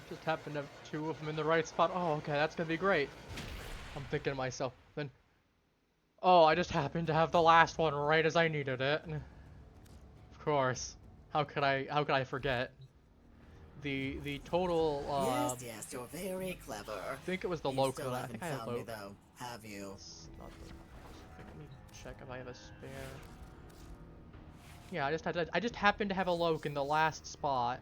Just happened to have 2 of them in the right spot. Oh, okay, that's gonna be great. I'm thinking to myself, then... Oh, I just happened to have the last one right as I needed it. Of course. How could I forget? The total Yes, yes, you're very clever. I think it was the You low still code. I haven't think I had found me low. though, have you? It's not the. Let me check if I have a spare. Yeah, I just happened to have a Loke in the last spot.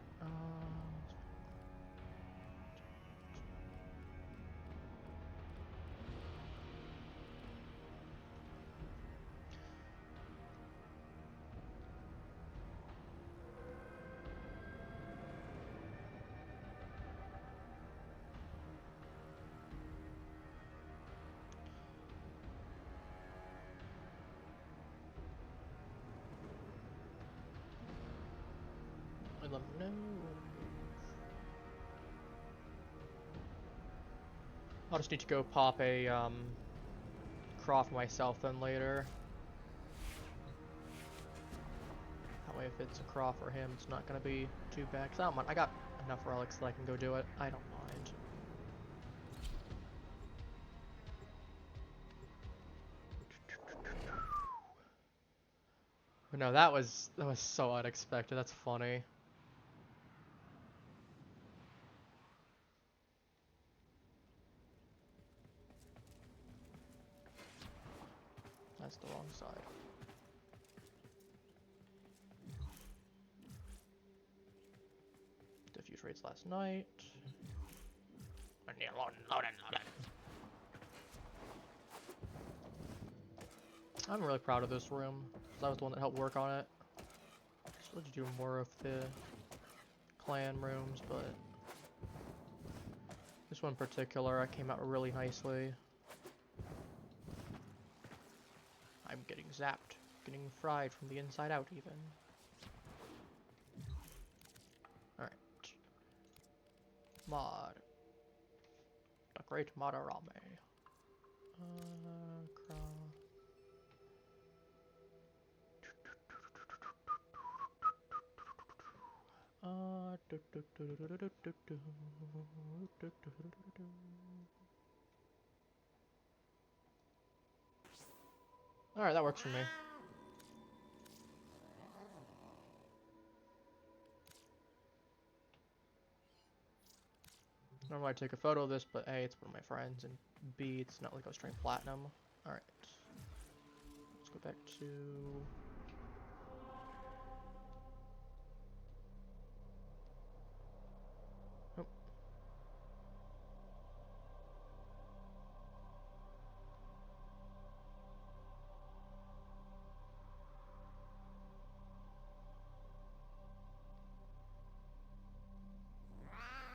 Let me know. I'll just need to go pop a craw for myself then later. That way, if it's a craw for him, it's not gonna be too bad. Cause I don't mind. I got enough relics that I can go do it. I don't mind. But no, that was so unexpected. That's funny. That's the wrong side. Did a few trades last night. I'm really proud of this room, because I was the one that helped work on it. Just wanted to do more of the clan rooms, but this one in particular, came out really nicely. I'm getting zapped, getting fried from the inside out even. Alright. Mod. A great Madarame. Alright, that works for me. Normally I'd take a photo of this, but A, it's one of my friends, and B, it's not like I was trying platinum. Alright. Let's go back to... Oh.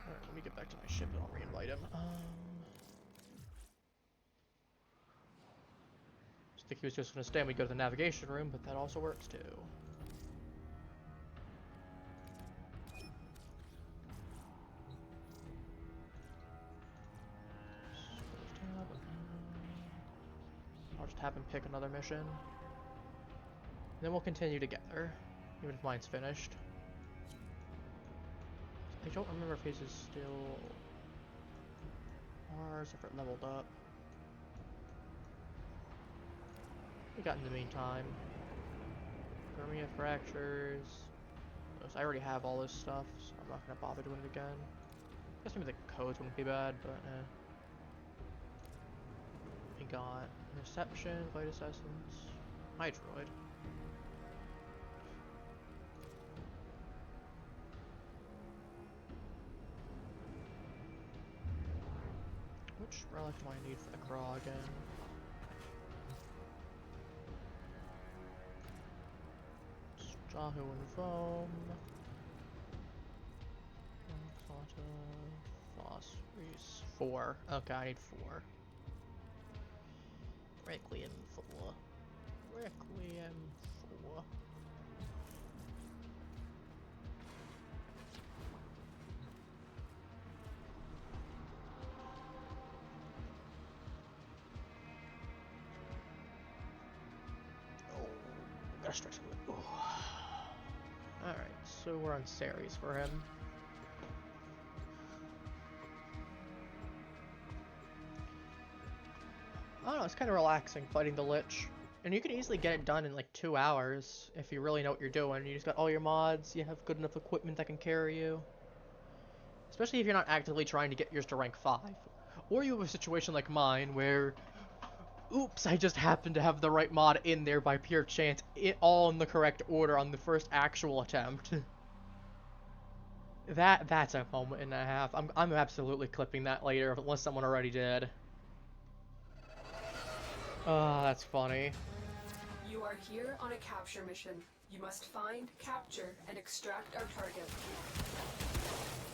Alright, let me get back to my ship and I'll re-invite him. I think he was just gonna stay and we'd go to the navigation room, but that also works too. I'll just have him pick another mission. Then we'll continue together, even if mine's finished. I don't remember if his is still ours, if it leveled up. We got in the meantime. Hermia fractures. I already have all this stuff, so I'm not gonna bother doing it again. I guess maybe the codes wouldn't be bad, but eh. We got Reception, Vitus Essence, Hydroid. Which relic do I need for the craw again? Jahu and Foam. Phosphorus. 4. Okay, I need 4. Requiem 4. Requiem 4. Oh, gotta stretch a little. Alright, so we're on Ceres for him. I don't know, it's kind of relaxing fighting the Lich. And you can easily get it done in like 2 hours if you really know what you're doing. You just got all your mods, you have good enough equipment that can carry you. Especially if you're not actively trying to get yours to rank 5. Or you have a situation like mine where, oops, I just happened to have the right mod in there by pure chance, all in the correct order on the first actual attempt. That's a moment and a half. I'm absolutely clipping that later unless someone already did. Oh, that's funny. You are here on a capture mission. You must find, capture, and extract our target.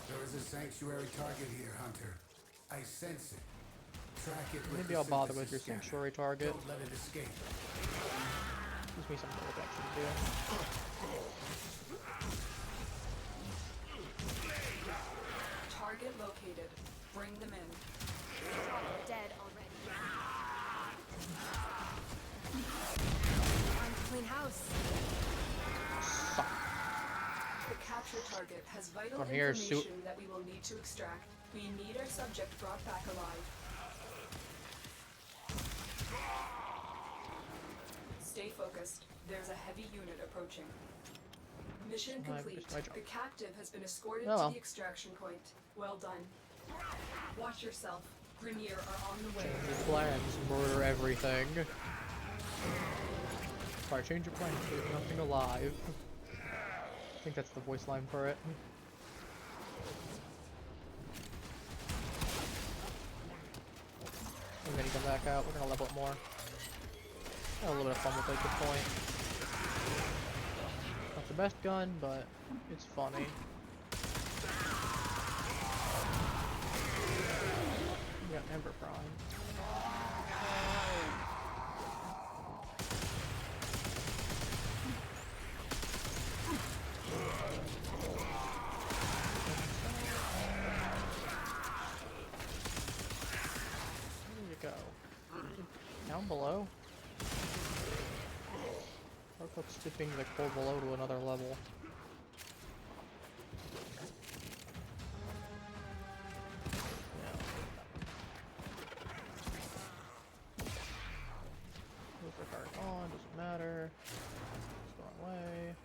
There is a sanctuary target here, Hunter. I sense it. Track it with Maybe the I'll bother with your synthesis scanner. sanctuary target. Don't let it escape. Gives me something to actually do. Target located. Bring them in. Dead already. Time to clean house. The capture target has vital Come here, information that we will need to extract. We need our subject brought back alive. Stay focused. There's a heavy unit approaching. Mission complete. The captive has been escorted to the extraction point. Well done. Watch yourself. Grenier are on the way. Change your plans, murder everything. Sorry, change your plans, there's nothing alive. I think that's the voice line for it. And then you come back out, we're gonna level it more. Had a little bit of fun with it at this point. Not the best gun, but it's funny. We got Ember Prime. Where did it go? Down below? Harcourt's tipping the core below to another level. On, doesn't matter. It's the wrong way.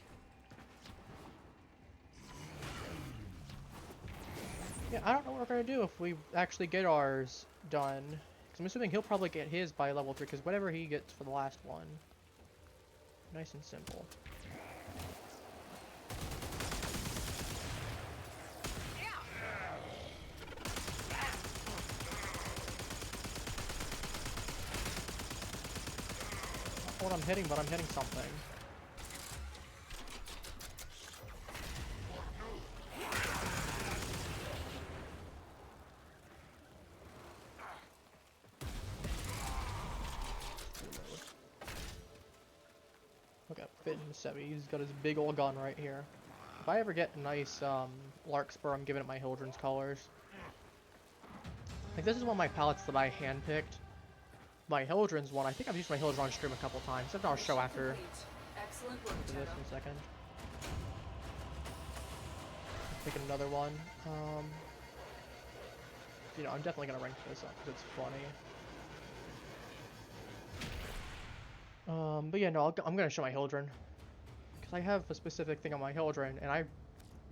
Yeah, I don't know what we're gonna do if we actually get ours done. Because I'm assuming he'll probably get his by level 3, because whatever he gets for the last one. Nice and simple. What I'm hitting, but I'm hitting something. Look at Fit and Sebi, he's got his big old gun right here. If I ever get a nice Larkspur, I'm giving it my Hildren's colors. Like, this is one of my palettes that I handpicked. My Hildren's one, I think I've used my Hildren on stream a couple times. I'll show after Excellent work, this Tenno. in a second. Picking another one. You know, I'm definitely gonna rank this up because it's funny. But yeah, no, I'm gonna show my Hildren because I have a specific thing on my Hildren, and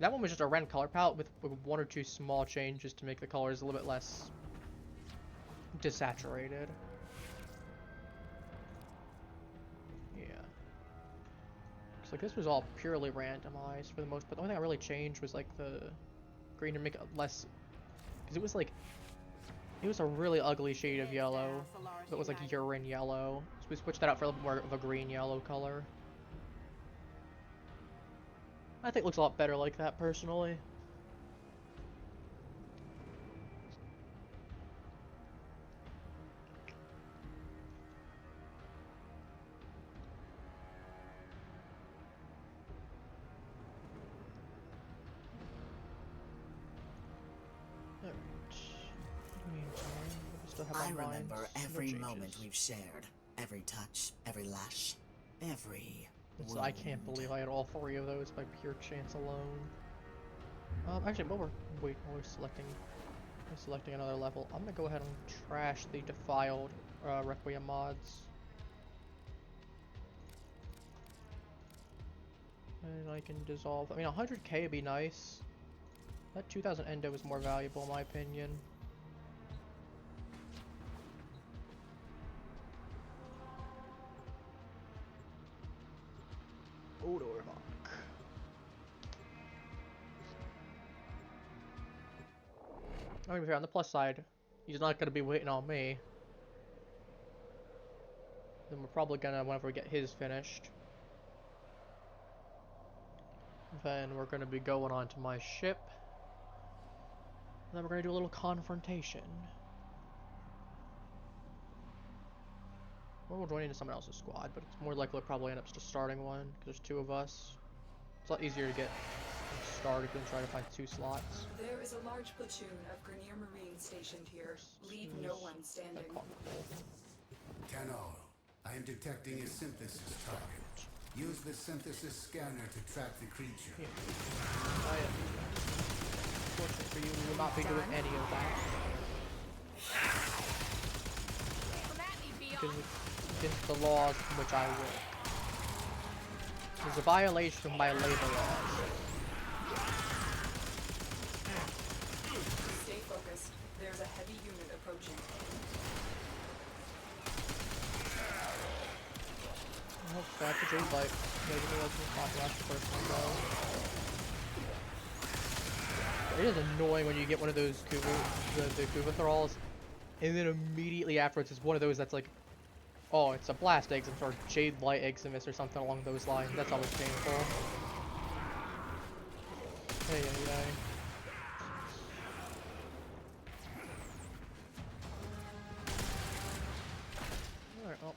that one was just a Ren color palette with 1 or 2 small changes to make the colors a little bit less desaturated. Like, this was all purely randomized for the most part. The only thing I really changed was like the green to make it less, because it was like, it was a really ugly shade of yellow that was like urine yellow, so we switched that out for a little more of a green yellow color. I think it looks a lot better like that personally. I remember every moment we've shared, every touch, every lash, every So I can't believe I had all 3 of those by pure chance alone. Actually, while we're selecting Selecting another level. I'm gonna go ahead and trash the defiled Requiem mods. And I can dissolve. I mean, 100k would be nice. That 2000 endo is more valuable in my opinion. Odorlock. I'm gonna be fair, on the plus side, he's not gonna be waiting on me. Then we're probably gonna, whenever we get his finished, then we're gonna be going on to my ship. And then we're gonna do a little confrontation. Or we'll join into someone else's squad, but it's more likely we'll probably end up just starting one, because there's 2 of us. It's a lot easier to get started than try to find 2 slots. There is a large platoon of Grenier Marines stationed here. Leave no one standing. Tenno, I am detecting a synthesis target. Use the synthesis scanner to track the creature. Yeah. Fortunately for you, we will not be doing any of that. Because it's against the laws from which I work. There's a violation of my labor laws. Stay focused. There's a heavy unit approaching. Oh, that's a dream light. Maybe not the first one though. It is annoying when you get one of those the Kuva thralls, and then immediately afterwards it's one of those that's like, oh, it's a blast eximus or jade light eximus or something along those lines. That's always painful. Hey, hey, hey. Alright, well.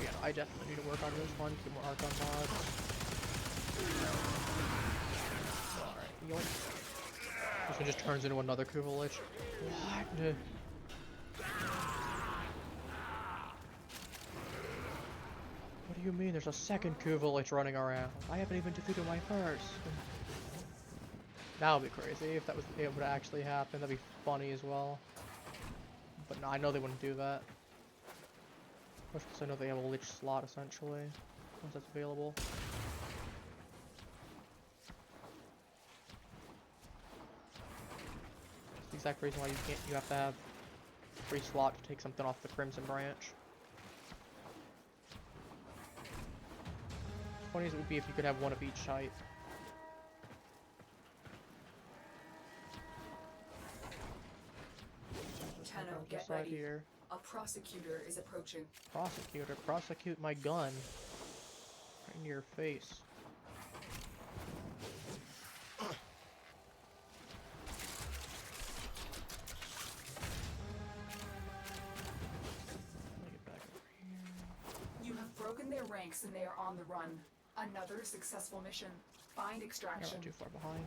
Yeah, I definitely need to work on this one, get more Archon mods. Alright, yoink. This one just turns into another Kuva Lich. What? What do you mean there's a second Kuva Lich running around? I haven't even defeated my first. That would be crazy if that was able to actually happen. That'd be funny as well. But no, I know they wouldn't do that. Especially because I know they have a Lich slot essentially, once that's available. That's the exact reason why you have to have a free slot to take something off the Crimson Branch. Funny as it would be if you could have one of each type. Tenno, get ready. Here. A prosecutor is approaching. Prosecutor, prosecute my gun. Right in your face. You have broken their ranks and they are on the run. Another successful mission. Find extraction. You're not too far behind.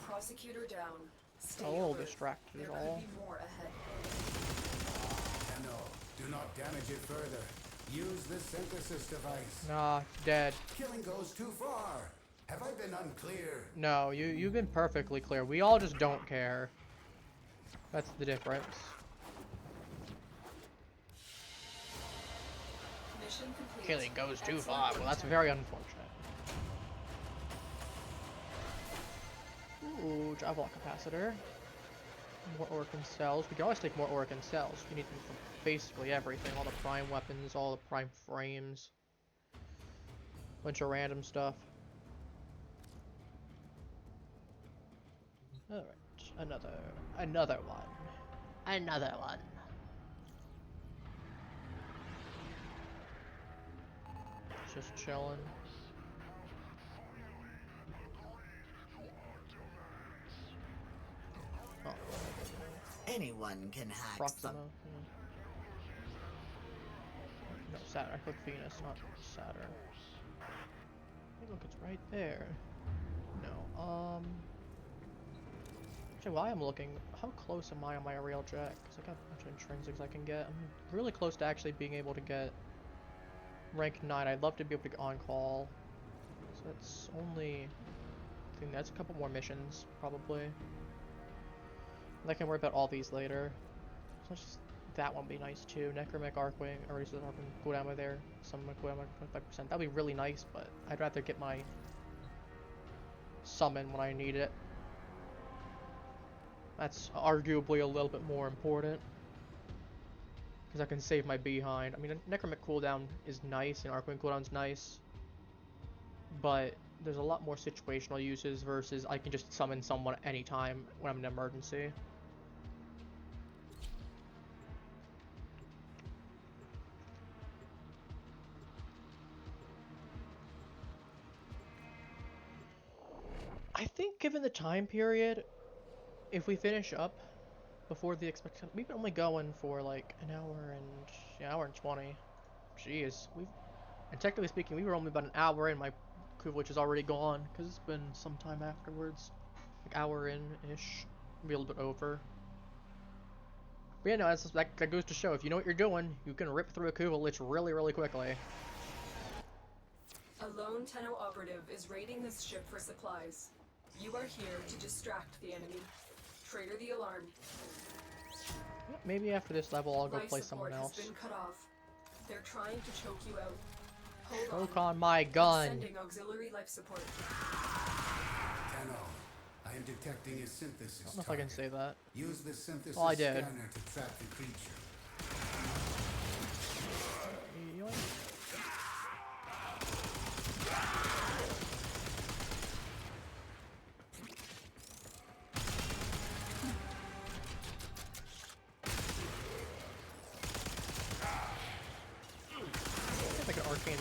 Prosecutor down. Stay a little alert. distracted There at all. could be more ahead. Tenno, do not damage it further. Use the synthesis device. Nah, dead. Killing goes too far. Have I been unclear? No, you've been perfectly clear. We all just don't care. That's the difference. Mission complete. Killing goes too far. Well, that's very unfortunate. Ooh, Javelin capacitor. More Orcan cells. We can always take more Orcan cells. We need them for basically everything. All the prime weapons, all the prime frames. Bunch of random stuff. Alright, another one. Another one. Just chilling. Oh. Anyone can hack Proxima. some. No, Saturn. I clicked Venus, not Saturn. Hey, look, it's right there. No, actually, while I'm looking, how close am I on my rail jet? Because I got a bunch of intrinsics I can get. I'm really close to actually being able to get rank 9. I'd love to be able to get on call. So that's only think that's a couple more missions, probably. And I can worry about all these later. So just, that one would be nice too. Necromantic Archwing, or is it Archwing cooldown with there? Some cooldown 25%. That'd be really nice, but I'd rather get my summon when I need it. That's arguably a little bit more important. Because I can save my behind. I mean, Necromantic cooldown is nice, and Archwing cooldown's nice. But there's a lot more situational uses versus I can just summon someone anytime when I'm in an emergency. I think given the time period, if we finish up before the expected, we've been only going for like an hour and 20. Jeez, and technically speaking, we were only about an hour in. My which is already gone because it's been some time afterwards, like hour in-ish, maybe a little bit over. But yeah, no, that goes to show if you know what you're doing, you can rip through a Kuva Lich really, really quickly. A lone Tenno operative is raiding this ship for supplies. You are here to distract the enemy. Trigger the alarm. Maybe after this level, I'll go play someone else. Has been cut off. They're trying to choke you out. Choke on my gun. Sending auxiliary life support. Tenno, I am detecting a synthesis. I don't know if I can say that. Use the synthesis I did. scanner to track the creature.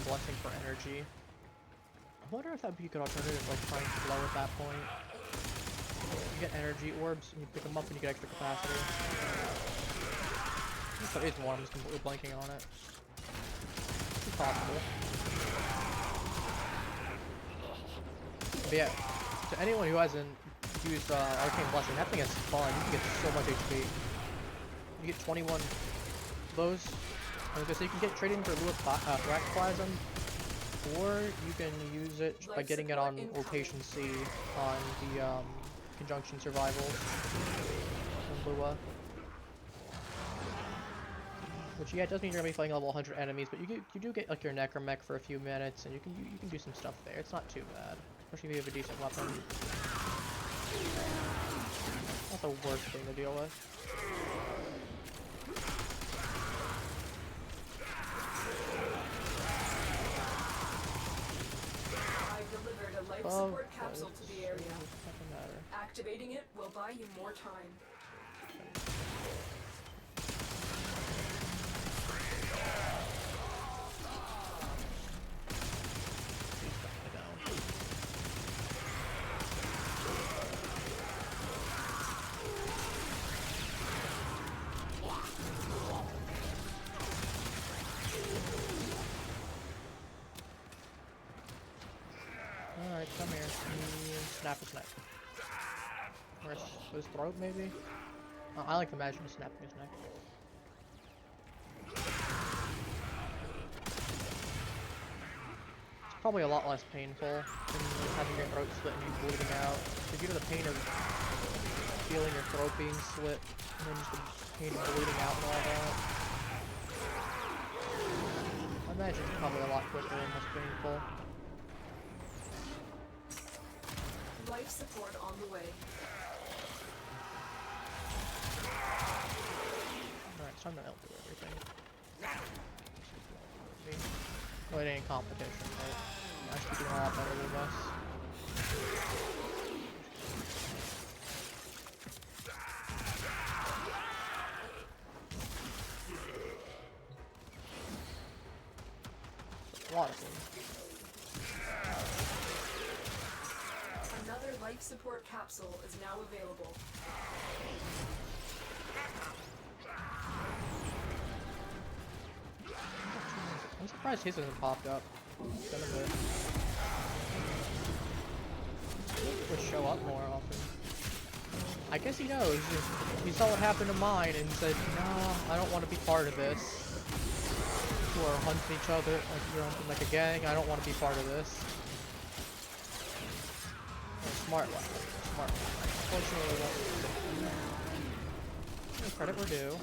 Blessing for energy. I wonder if that would be a good alternative, like trying to blow at that point. You get energy orbs, and you pick them up, and you get extra capacity. If there is one, I'm just completely blanking on it. It's possible. But yeah, to anyone who hasn't used Arcane Blessing, that thing is fun. You can get so much HP. You get 21 of those. So you can get traded for Thoraxplasm, or you can use it by getting it on Rotation C on the Conjunction Survivals in Lua. Which yeah, it does mean you're gonna be fighting level 100 enemies, but you do get like your Necromech for a few minutes, and you can do some stuff there. It's not too bad, especially if you have a decent weapon. Not the worst thing to deal with. Life support capsule to the area. Activating it will buy you more time. Alright, come here. Snap his neck. Or his throat, maybe? Oh, I like the imagine of snapping his neck. It's probably a lot less painful than having your throat slit and you bleeding out. Because you know the pain of feeling your throat being slit, and then just the pain of bleeding out and all that. I imagine it's probably a lot quicker and less painful. Life support on the way. Alright, so I'm gonna help do everything. Well, it ain't competition, right? I should be doing a lot better than us. A lot of things. Another life support capsule is now available. I'm surprised his hasn't popped up. It's gonna be. It would show up more often. I guess he knows. He saw what happened to mine and said, "No, I don't want to be part of this." Who are hunting each other like you're hunting like a gang. I don't want to be part of this. Smart one. Smart one. Unfortunately, we won't. Credit we're due.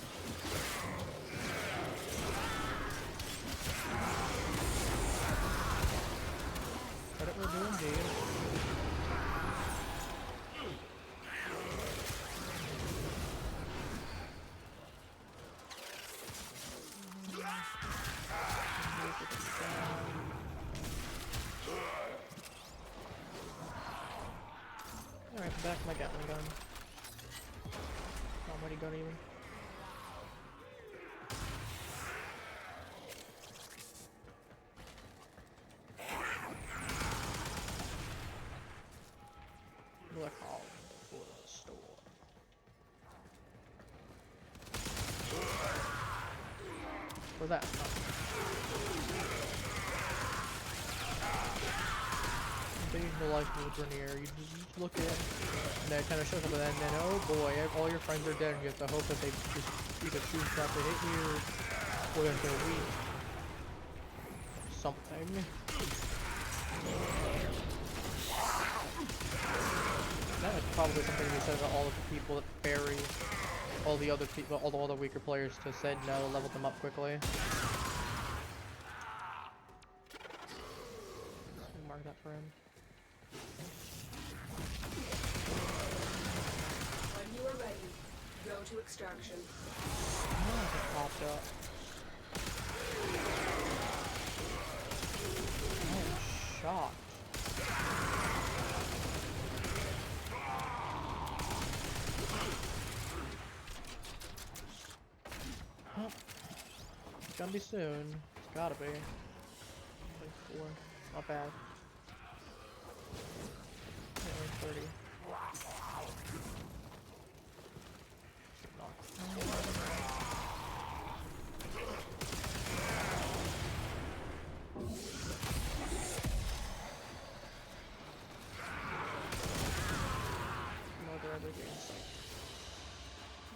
Credit we're due indeed. Alright, back my Gatling gun. Almighty gun even. Look all for the store. For that. The life moves are near. You just look in, and then it kind of shows up, and then oh boy, all your friends are dead, and you have to hope that they just either choose not to hit you, or that they're weak. Something. That is probably something we said about all of the people that bury all the other people, all the other weaker players, to said no, level them up quickly. Mark that for him. When you are ready, go to extraction. Oh, it popped up. I'm shocked. Well, it's gonna be soon. It's gotta be. Like 4. Not bad. Yeah, like 30.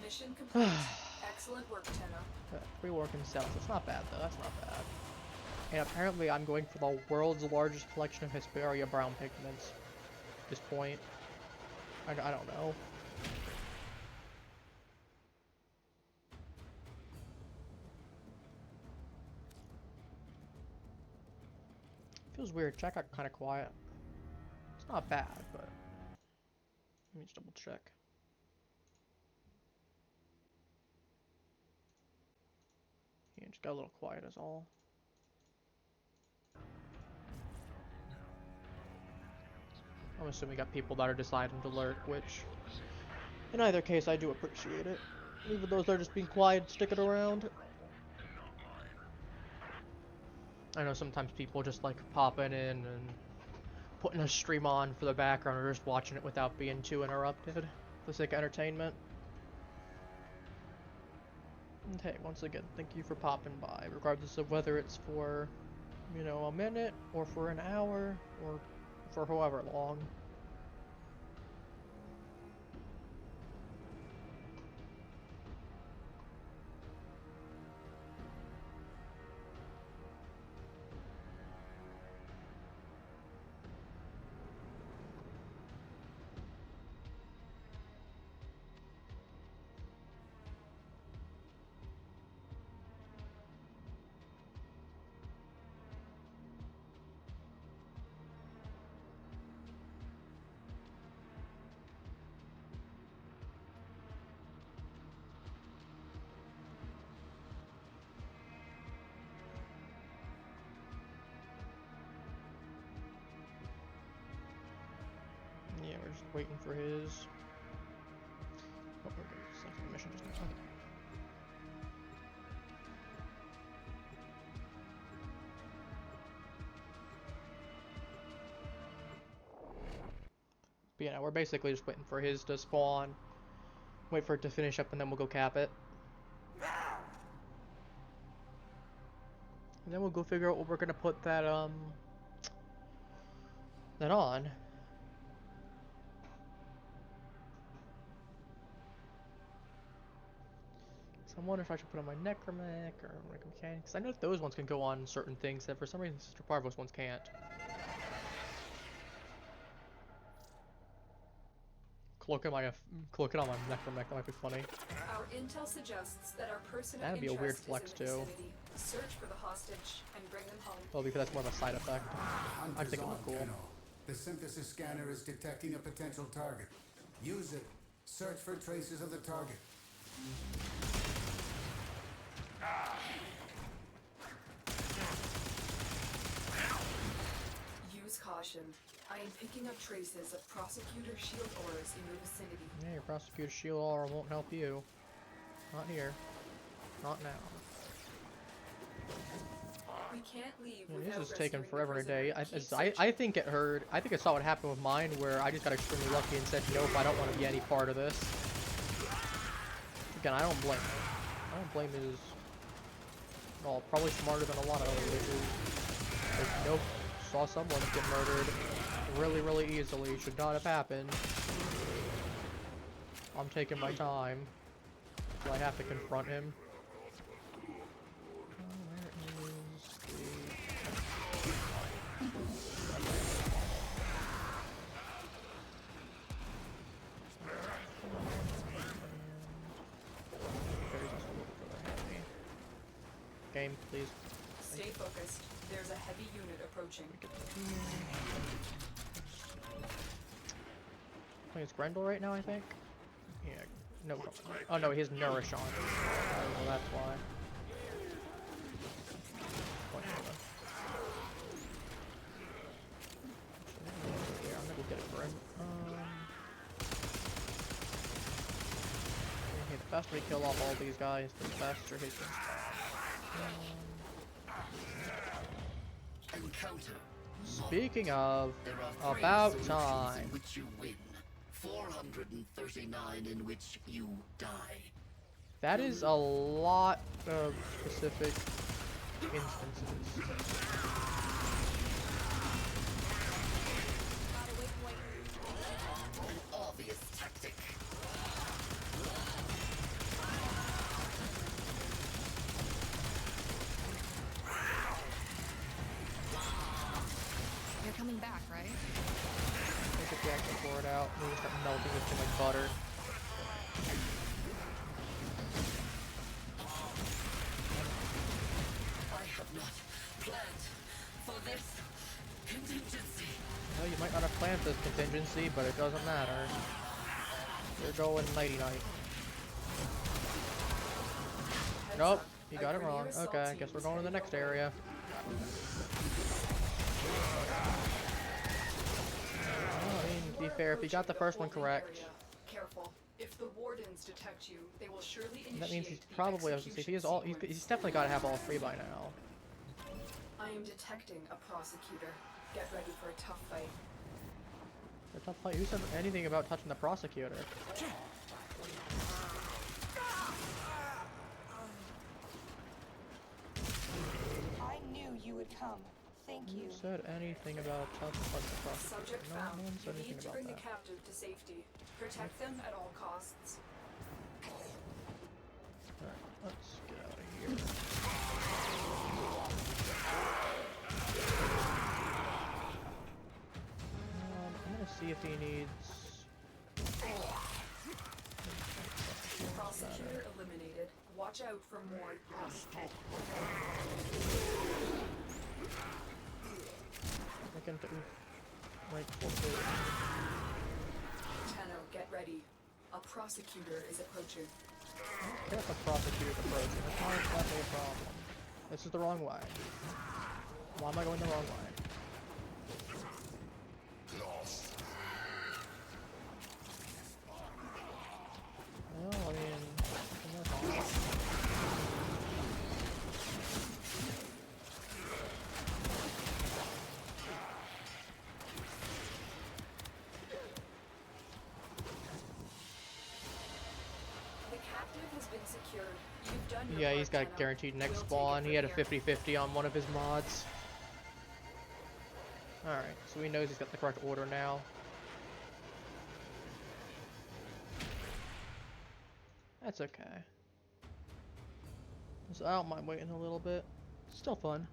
Mission complete. Excellent work, Tenno. Reworking cells. It's not bad though. That's not bad. And apparently, I'm going for the world's largest collection of Hesperia brown pigments. At this point, I don't know. Feels weird. Chat got kind of quiet. It's not bad, but let me just double check. Yeah, just got a little quiet is all. I'm assuming we got people that are deciding to lurk, which, in either case, I do appreciate it. Even though they're just being quiet, sticking around. I know sometimes people just like popping in and putting a stream on for the background or just watching it without being too interrupted for the sake of entertainment. And hey, once again, thank you for popping by, regardless of whether it's for, you know, a minute, or for an hour, or for however long. Yeah, we're just waiting for his. Oh, we're good. Second mission just now. But yeah, we're basically just waiting for his to spawn. Wait for it to finish up, and then we'll go cap it. And then we'll go figure out what we're gonna put that on. So I'm wondering if I should put on my Necromech or Necromechanic, because I know that those ones can go on certain things that for some reason Sister Parvos ones can't. cloaking on my neck from neck. That might be funny. Our intel suggests that our person That'd of be a weird interest flex is in the too. vicinity. Search for the hostage and bring them home. Well, because that's more of a side effect. I think it would be cool. Tenno. The synthesis scanner is detecting a potential target. Use it. Search for traces of the target. Use caution. I am picking up traces of prosecutor shield auras in your vicinity. Yeah, your prosecutor shield aura won't help you. Not here. Not now. We can't leave Yeah, without this is taking rescuing the forever and a day. prisoner. I think it heard. I think I saw what happened with mine, where I just got extremely lucky and said, nope, I don't want to be any part of this. Again, I don't blame him. I don't blame his. Well, probably smarter than a lot of other witches. Like, nope, saw someone get murdered really, really easily. Should not have happened. I'm taking my time. So I have to confront him. Game, please. Stay focused. There's a heavy unit approaching. I think it's Grendel right now, I think? Yeah. No. Oh no, he has Nourish on. Well, that's why. Yeah, I'm gonna go get it for him. Okay, the faster we kill off all these guys, the faster his. Encounter. Speaking of, There are 3 about solutions time. in which you win, 439 in which you die. That is a lot of specific instances. An obvious tactic. You're coming back, right? Get the action board out. We just start melting it like butter. I have not planned for this contingency. Well, you might not have planned this contingency, but it doesn't matter. We're going nighty-night. Nope, you got it wrong. Okay, I guess we're going to the next area. Well, I mean, to be fair, if you got the first one correct, Careful. If the wardens detect you, they will surely initiate that means he's the probably, I was gonna say, if he has all, he's definitely got to have all 3 by now. I am detecting a prosecutor. Get ready for a tough fight. A tough fight. Who said anything about touching the prosecutor? I knew you would come. Thank you. Who said anything about touching the prosecutor? Subject No found. one said You anything need to about bring that. the captive to safety. Protect them at all costs. Alright, let's get out of here. I'm gonna see if he needs. Prosecutor eliminated. Watch out for more. I can do. Right, full Tenno, get ready. A prosecutor is approaching. Get the prosecutor's approaching. That's not exactly a problem. This is the wrong way. Why am I going the wrong way? Well, I mean, The captive has been secured. You've done your yeah, part, he's got Tenno. guaranteed next We'll take spawn. it He had a from here. 50-50 on one of his mods. Alright, so he knows he's got the correct order now. That's okay. So I don't mind waiting a little bit. Still fun.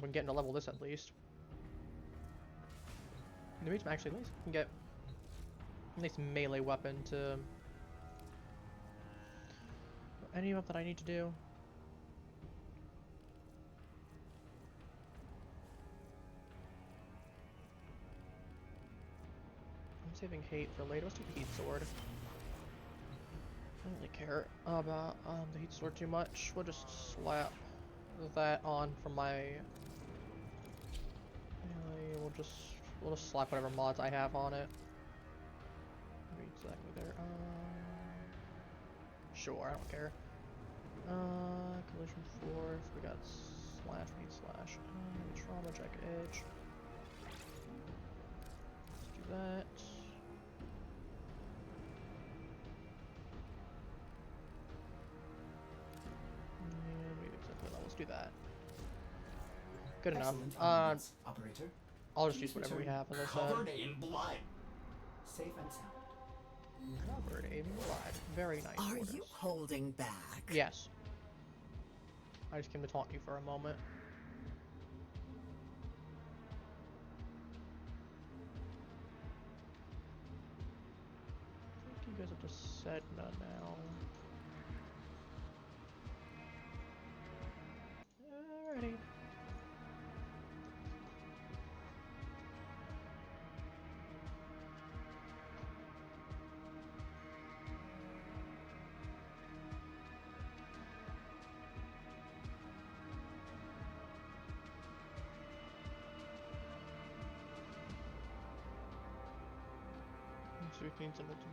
I'm getting to level this at least. In the meantime, actually, at least we can get nice melee weapon to any of that I need to do. I'm saving hate for later. Let's do the heat sword. I don't really care about the heat sword too much. We'll just slap that on from my melee. We'll just slap whatever mods I have on it. Maybe exactly there. Sure, I don't care. Collision force. We got slash. We need slash. Trauma check edge. Let's do that. Let's do that. Good enough. Operator. I'll just use whatever we have, as I said. Covered in blood. Safe and sound. Covered in blood. Very nice. Are orders. you holding back? Yes. I just came to taunt you for a moment. I think you guys have just said no now. Alrighty. So we need some ultimate.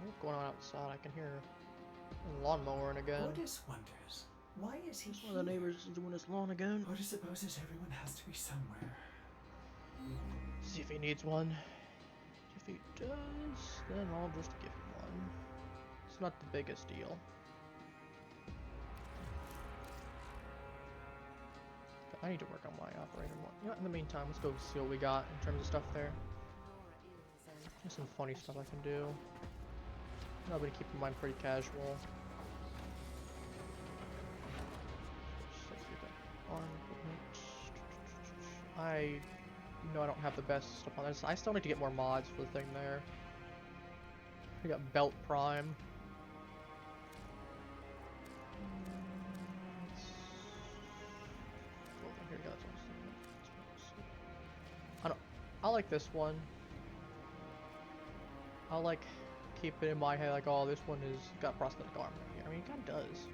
What's going on outside? I can hear a lawn mowing again. Ordis wonders, why is he One of the neighbors is doing his lawn again. Ordis supposes everyone has to be somewhere. See if he needs one. If he does, then I'll just give him one. It's not the biggest deal. I need to work on my operator more. You know, in the meantime, let's go see what we got in terms of stuff there. There's some funny stuff I can do. I'm gonna keep mine pretty casual. Arm equipment. I know I don't have the best stuff on this. I still need to get more mods for the thing there. We got Belt Prime. I like this one. I like keep it in my head like, oh, this one is got prosthetic armor. I mean, it kind of does.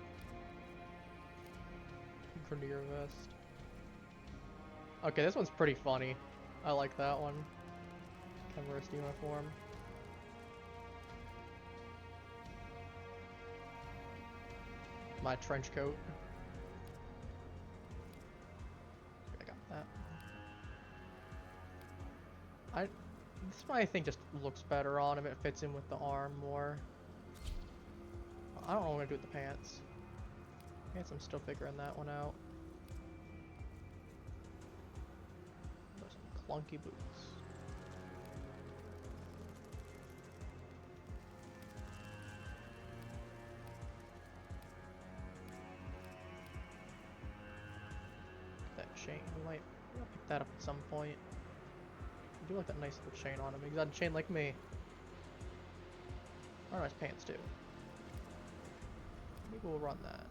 Vernier vest. Okay, this one's pretty funny. I like that one. Chemist uniform. My trench coat. I got that. This one I think just looks better on him. It fits in with the arm more. I don't know what I'm gonna do with the pants. Pants, I'm still figuring that one out. Those some clunky boots. That chain, we might pick that up at some point. I do like that nice little chain on him. He's got a chain like me. Oh, nice pants too. Maybe we'll run that.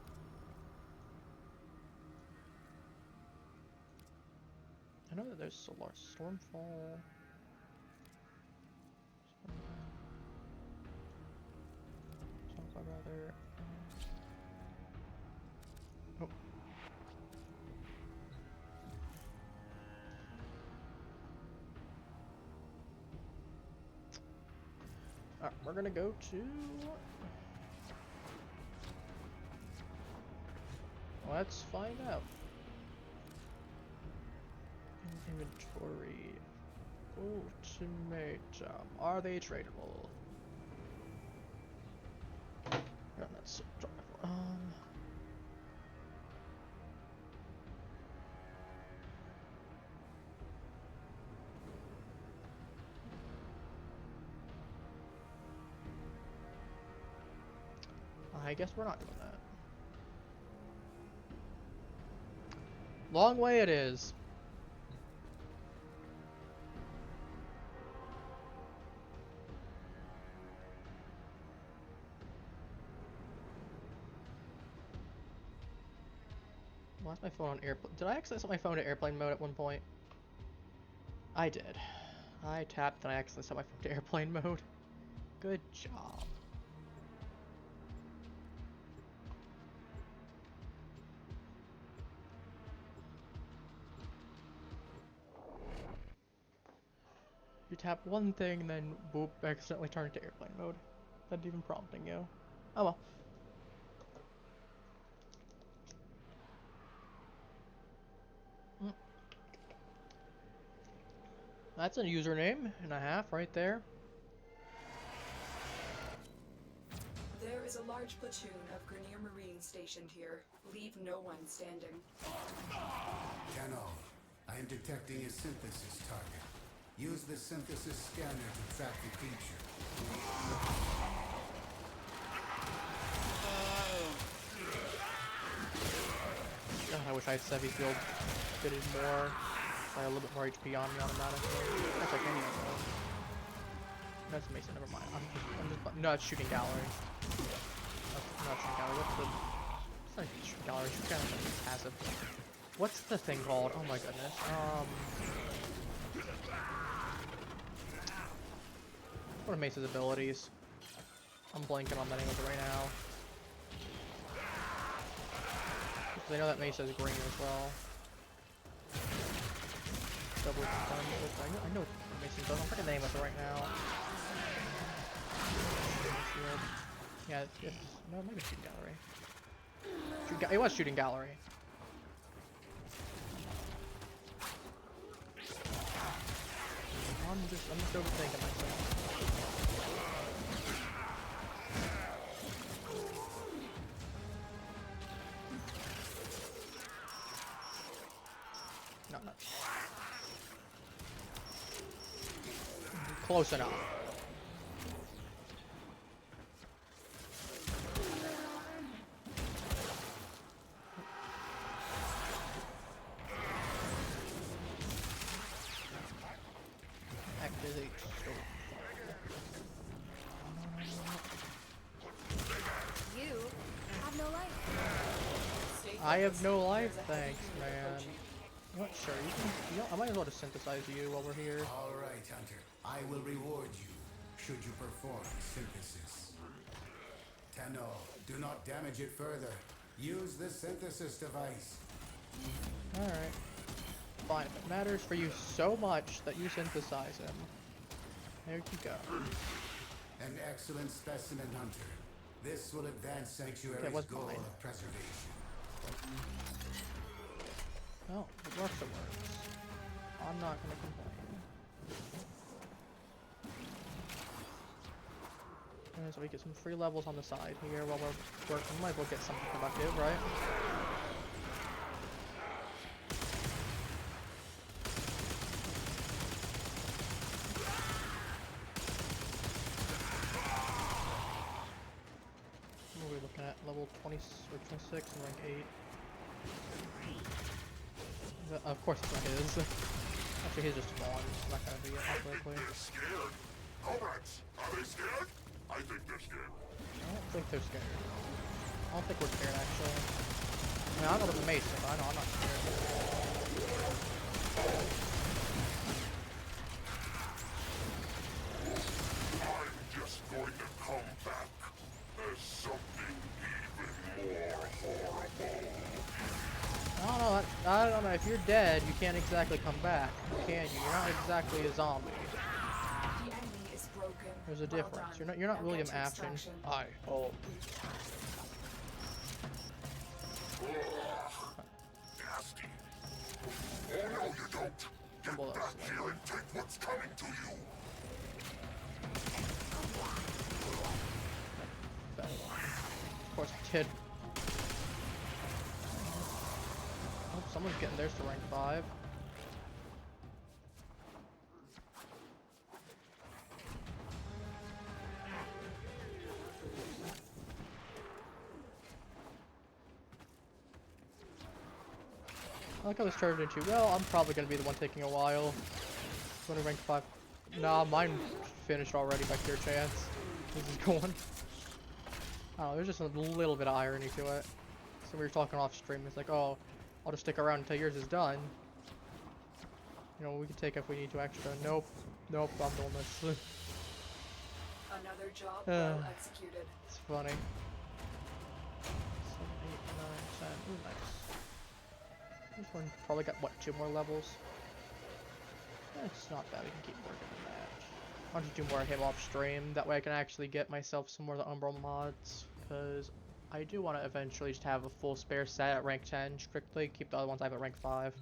I know that there's Solar Stormfall. I'd rather. Oh. Alright, we're gonna go to. Let's find out. Inventory. Ultimatum. Are they tradable? No, that's I guess we're not doing that. Long way it is. Why is my phone on airplane? Did I accidentally set my phone to airplane mode at one point? I did. I tapped and I accidentally set my phone to airplane mode. Good job. You tap one thing and then boop, accidentally turn it to airplane mode. Not even prompting you. Oh well. That's a username and a half right there. There is a large platoon of Grenier Marines stationed here. Leave no one standing. Tenno, I am detecting a synthesis target. Use the synthesis scanner to track the creature. God, I wish I had Sevi Field fitted more. I had a little bit more HP on me automatically. That's like any of those. That's Mason, never mind. I'm just no, it's shooting gallery. Not shooting gallery, what's the... It's not shooting gallery, shooting gallery is passive. What's the thing called? Oh my goodness. What are Mace's abilities? I'm blanking on the name of it right now. Because I know that Mace has green as well. Double confirm it. I know what Mason does. I'm forgetting the name of it right now. Yeah, it's no, maybe shooting gallery. It was shooting gallery. I'm just overthinking myself. No. Close enough. Activate scope. You have no life. I have no life, thanks, man. You know what, sure, you know, I might as well just synthesize you while we're here. Alright, Hunter. I will reward you, should you perform synthesis. Tenno, do not damage it further. Use the synthesis device. Alright. Fine, if it matters for you so much that you synthesize him. There you go. An excellent specimen, Hunter. This will advance Sanctuary's goal of preservation. Well, if it works, it works. I'm not gonna complain. And so we get some free levels on the side here while we're working. Might as well get something productive, right? What are we looking at? Level 20 or 26 and rank 8. Of course it's not his. Actually, his just spawned. It's not gonna be it quickly. They're scared. Comrades, are they scared? I think they're scared. I don't think they're scared. I don't think we're scared, actually. I mean, I don't know what the mace is, but I know I'm not scared. I'm just going to come back as something even more horrible. I don't know, if you're dead, you can't exactly come back, can you? You're not exactly a zombie. The enemy is broken. There's a difference. You're not William Afton. I hope. Nasty. Oh no, you don't. Get back here and take what's coming to you. Of course I did. Oh, someone's getting theirs to rank 5. I like how this turned into, well, I'm probably going to be the one taking a while. Going to rank 5. Nah, mine finished already by pure chance. This is going. I don't know, there's just a little bit of irony to it. So we were talking off stream, it's like, oh, I'll just stick around until yours is done. You know, we can take if we need to extra. Nope. Nope, I'm doing this. Another job well executed. It's funny. 7, 8, 9, 10. Ooh, nice. This one probably got, what, 2 more levels? It's not bad, we can keep working on that. I'll just do more of him off stream, that way I can actually get myself some more of the Umbral mods, because I do want to eventually just have a full spare set at rank 10, strictly, keep the other ones I have at rank 5.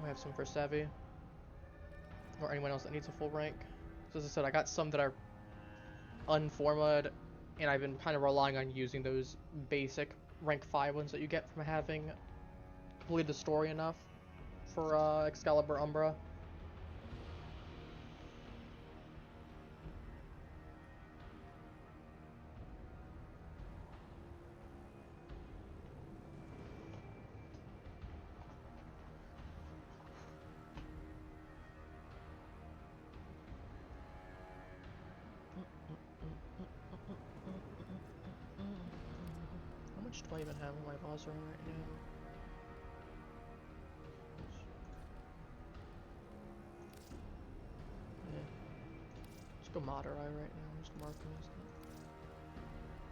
We have some for Sevi, or anyone else that needs a full rank. So as I said, I got some that are unformed, and I've been kind of relying on using those basic rank 5 ones that you get from having completed the story enough for Excalibur Umbra. How much do I even have on my boss run right now? Yeah. Let's go Madurai right now, just marking this thing.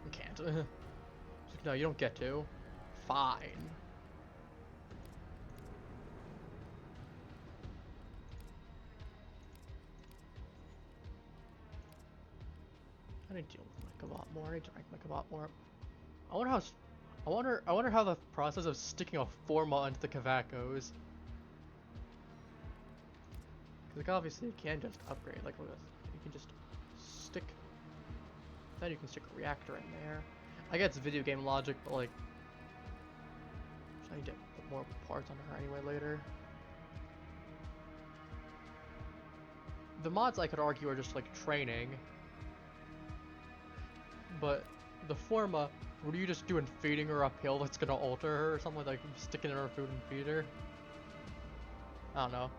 We can't. It's like, no, you don't get to. Fine. I need to deal with Mech a lot more. I need to rank Mech a lot more. I wonder how the process of sticking a forma onto the Kavak goes. Like obviously you can just upgrade, like look at this. You can just stick, then you can stick a reactor in there. I get it's video game logic, but like, I need to put more parts on her anyway later. The mods I could argue are just like training, but the forma, what are you just doing, feeding her uphill that's gonna alter her or something, like sticking in her food and feed her? I don't know.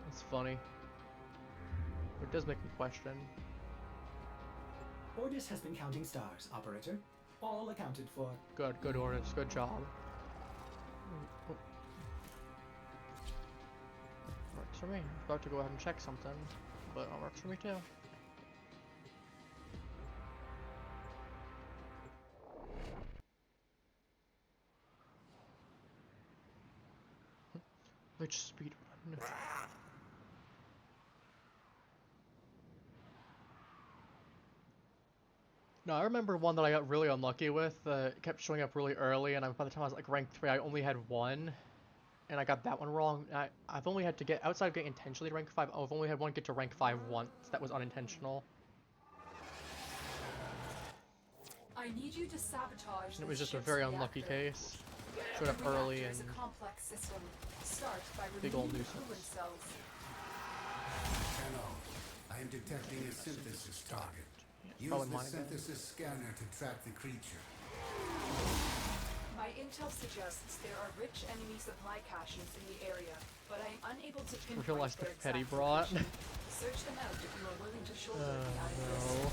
It's funny. It does make me question. Ordis has been counting stars, operator. All accounted for. Good Ordis, good job. Oh. Works for me. I'm about to go ahead and check something, but it works for me too. Which speed run? No, I remember one that I got really unlucky with. It kept showing up really early, and by the time I was like rank 3, I only had 1, and I got that one wrong. I've only had to get, outside of getting intentionally to rank 5, I've only had one get to rank 5 once. That was unintentional. I need you to sabotage. And it was just a very unlucky case. Showed up early and big old nuisance. Hello. I am detecting a synthesis target. Use the synthesis scanner to track the creature. My intel suggests there are rich enemy supply caches in the area, but I am unable to pinpoint realize the their petty exact brought. location. Search them out if you are willing to shoulder the items. No.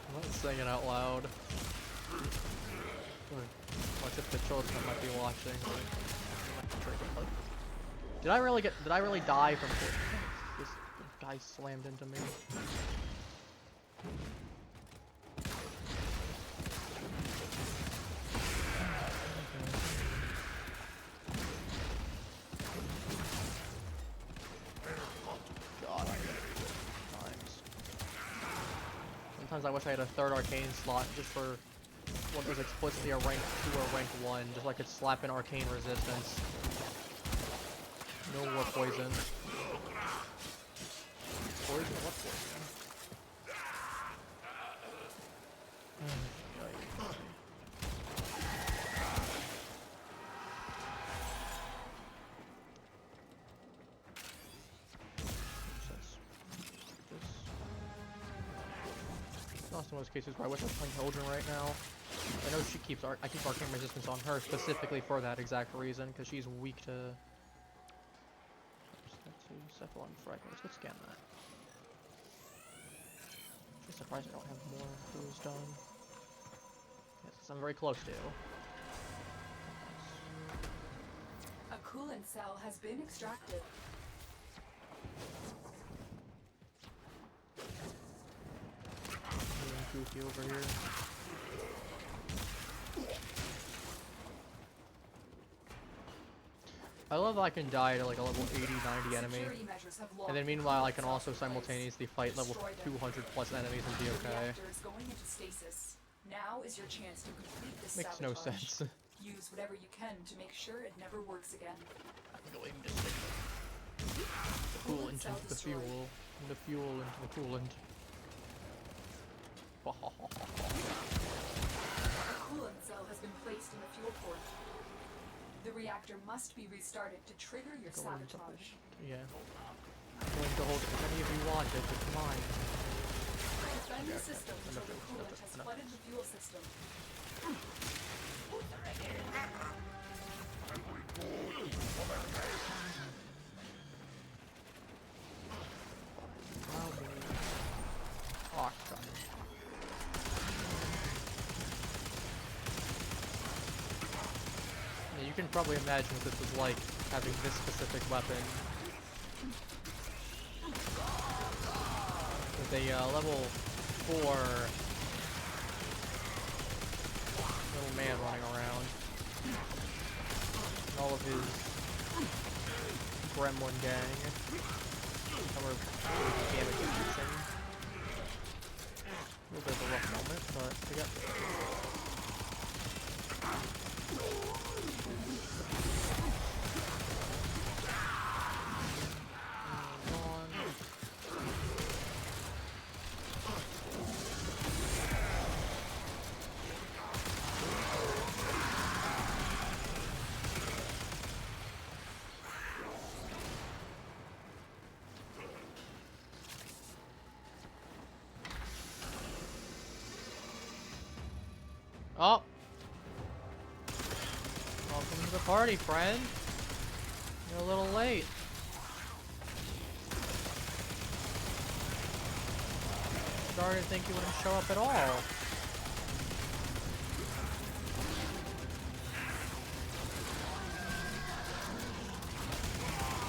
I'm not saying it out loud. Watch if the children might be watching. Did I really die from this guy slammed into me? God, sometimes I wish I had a 3rd arcane slot just for what was explicitly a rank 2 or rank 1, just so I could slap in arcane resistance. No more poison. Poison? What poison? not one of those cases where I wish I was playing Hildren right now. I know she keeps I keep arcane resistance on her specifically for that exact reason, because she's weak to. Let's see, Cephalon fragments. Let's scan that. Just surprised I don't have more clues done. Yes, 'cause I'm very close to. A coolant cell has been extracted. Goofy over here. I love I can die to like a level 80, 90 enemy. And then meanwhile I can also simultaneously fight level 200 plus enemies and be okay. Going into stasis. Now is your chance to complete this Makes no sense. Use whatever you can to make sure it never works again. I'm going to stick the coolant into the fuel, and the fuel into the coolant. A coolant cell has been placed in the fuel port. The reactor must be restarted to trigger your sabotage. Yeah. I'm going to hold it as many of you want it, it's mine. Defend the system until the coolant has flooded the fuel system. Yeah, you can probably imagine what this was like, having this specific weapon. With a level 4 little man running around. And all of his gremlin gang. Some are damage reducing. A little bit of a rough moment, but we got this. Oh! Welcome to the party, friend. You're a little late. Started to think you wouldn't show up at all.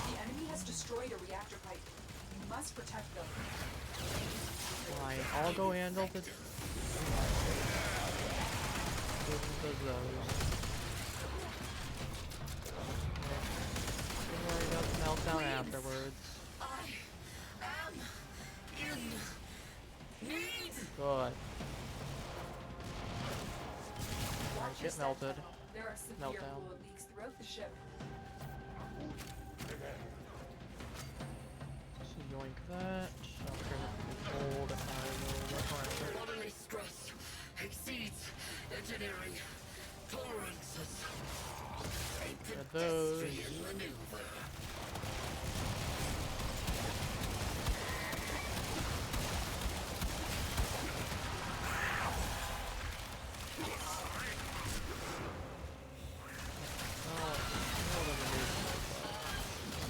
The enemy has destroyed a reactor pipe. You must protect them. Fine, I'll go handle the... those. Don't worry about the meltdown afterwards. Good. Alright, get melted. There are severe fluid leaks throughout the ship. So yoink that. I'll turn it to cold and I will work around it. Bodily stress exceeds engineering tolerances. Get those.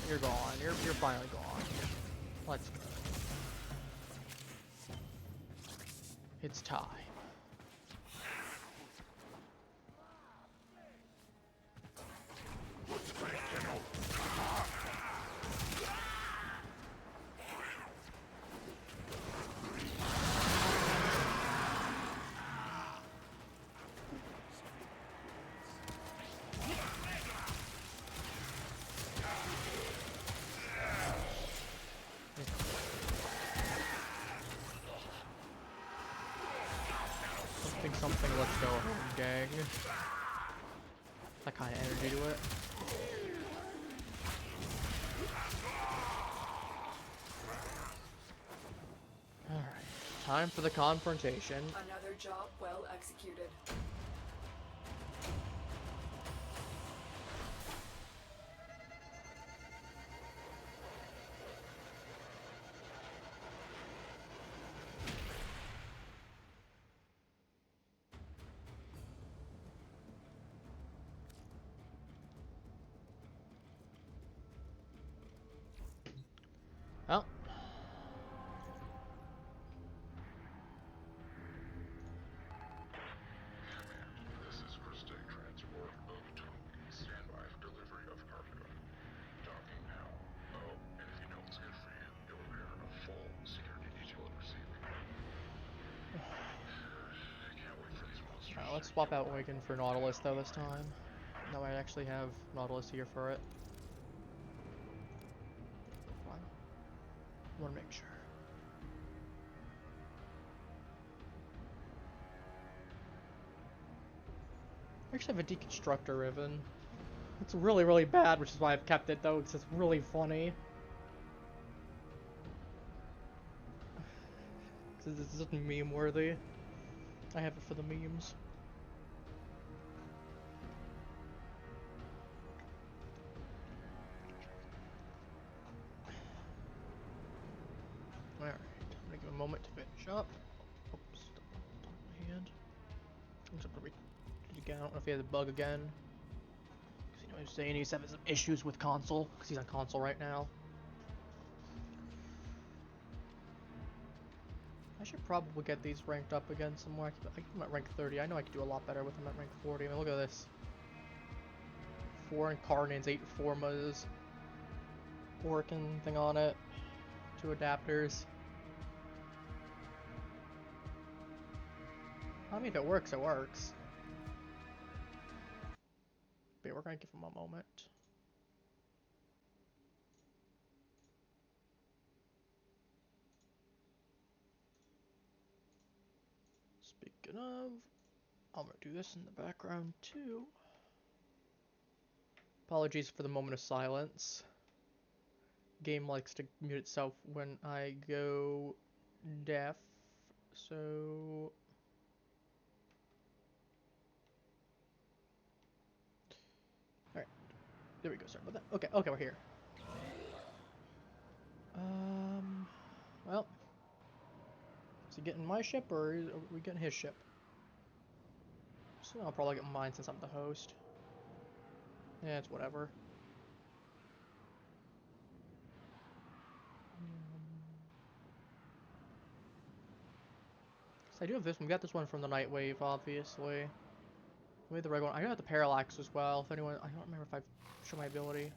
You're gone. You're finally gone. Let's go. It's time. Something, let's go home, gang. That kind of energy to it. Alright, time for the confrontation. Another job well executed. Let's swap out Oigan for Nautilus though this time. That way I actually have Nautilus here for it. Fine. Want to make sure. I actually have a Deconstructor Ribbon. It's really, really bad, which is why I've kept it though, because it's really funny. Because this is meme worthy. I have it for the memes. Alright, I'm gonna give a moment to finish up. Oops, my hand. I'm just gonna read it again. I don't know if he has a bug again. Because you know, he was saying he's having some issues with console, because he's on console right now. I should probably get these ranked up again some more. I'm at rank 30. I know I could do a lot better with them at rank 40. I mean, look at this. 4 Incarnates, 8 Formas, working thing on it, 2 adapters. I mean, if it works, it works. But yeah, we're gonna give him a moment. Speaking of, I'm gonna do this in the background too. Apologies for the moment of silence. Game likes to mute itself when I go deaf, so alright. There we go, sorry about that. Okay, we're here. Well, is he getting my ship or are we getting his ship? So I'll probably get mine since I'm the host. Yeah, it's whatever. So I do have this one. We got this one from the Nightwave, obviously. We had the regular one. I got the Parallax as well. If anyone, I don't remember if I've shown my ability.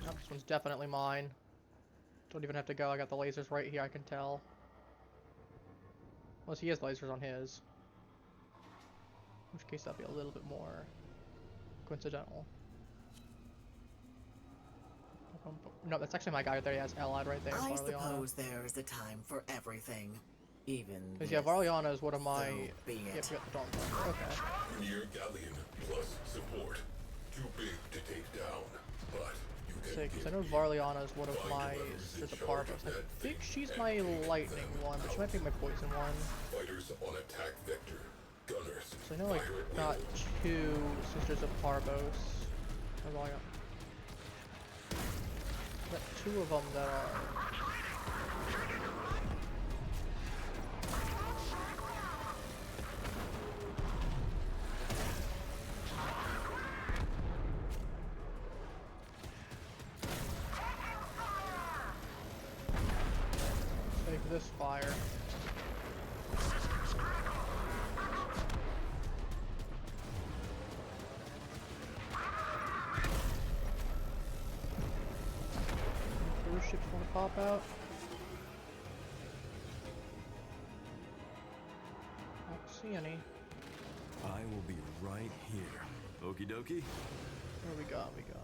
Nope, this one's definitely mine. Don't even have to go. I got the lasers right here. I can tell. Unless he has lasers on his. In which case that'll be a little bit more coincidental. No, that's actually my guy right there. He has Allied right there. I Varliana. suppose there's a time for everything. Even because yeah, Varliana is one of my. So be it. Yep, we got the Dawn. Okay. Near Galleon plus support. Too big to take down, but you can. Because I know Varliana is one of my sisters of Parvos. I think she's my lightning one, but she might be my poison one. Fighters on attack vector. Gunners. So I know like got 2 sisters of Parvos. Got 2 of them that are. Take this fire. Cruise ships want to pop out. I don't see any. I will be right here. Okie dokie. What we got? We got.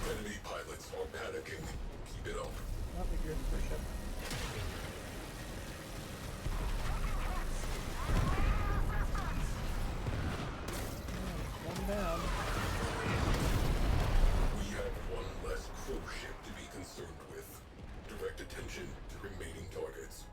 Enemy pilots are panicking. Keep it up. That'll be good for ship. One down. We have one less crew ship to be concerned with. Direct attention to remaining targets.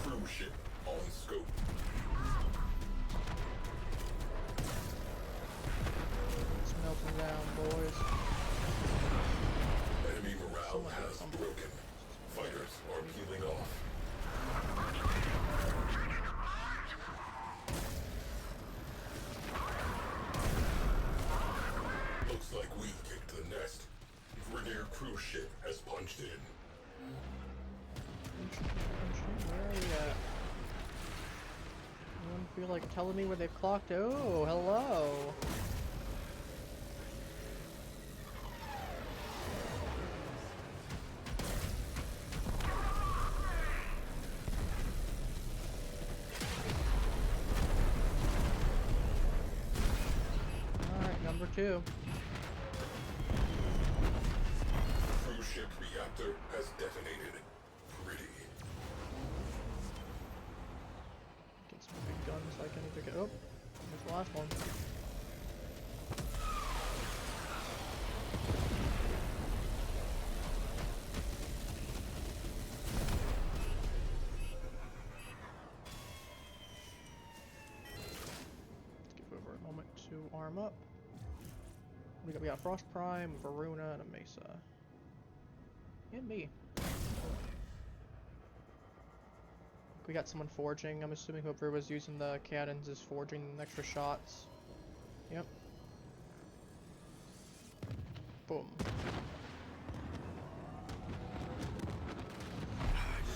Crew ship on scope. It's melting down, boys. Enemy morale has broken. fighters are peeling off. Looks like we kicked the nest. Grineer cruise ship has punched in. Where are we at? Anyone feel like telling me where they've clocked? Oh, hello. Alright, number 2. Cruise ship reactor has detonated. Pretty. Get some big guns like I need to get. Oh, there's the last one. Let's give over a moment to arm up. We got Frost Prime, Varuna, and a Mesa. And me. We got someone forging. I'm assuming whoever was using the cannons is forging extra shots. Yep. Boom.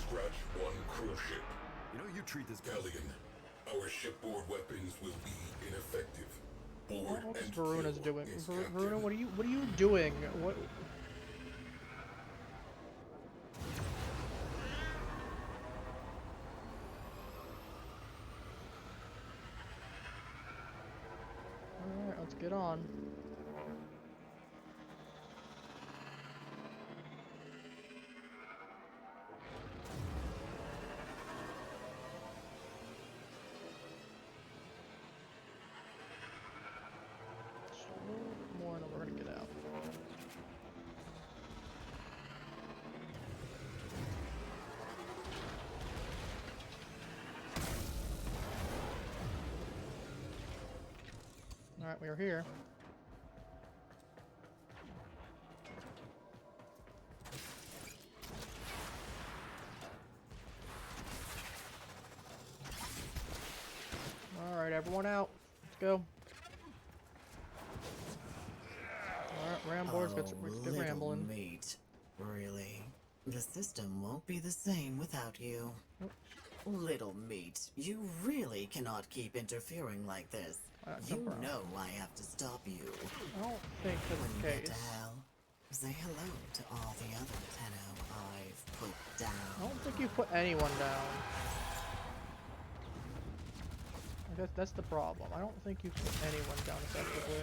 Scratch one cruise ship. You know, you treat this Galleon. Our shipboard weapons will be ineffective. Board What is and Varuna's kill, doing? Miss Varuna, Captain. what are you doing? What? Alright, let's get on. Just a little bit more and then we're gonna get out. Alright, we are here. Alright, everyone out. Let's go. Alright, Ramblers, let's get little rambling. mate. Really? The system won't be the same without you. Nope. Little meat, you really cannot keep interfering like this. You know I have to stop you. I don't think When that's you the get case. to hell, say hello to all the other Tenno I've put I down. don't think you put anyone down. I guess that's the problem. I don't think you put anyone down effectively.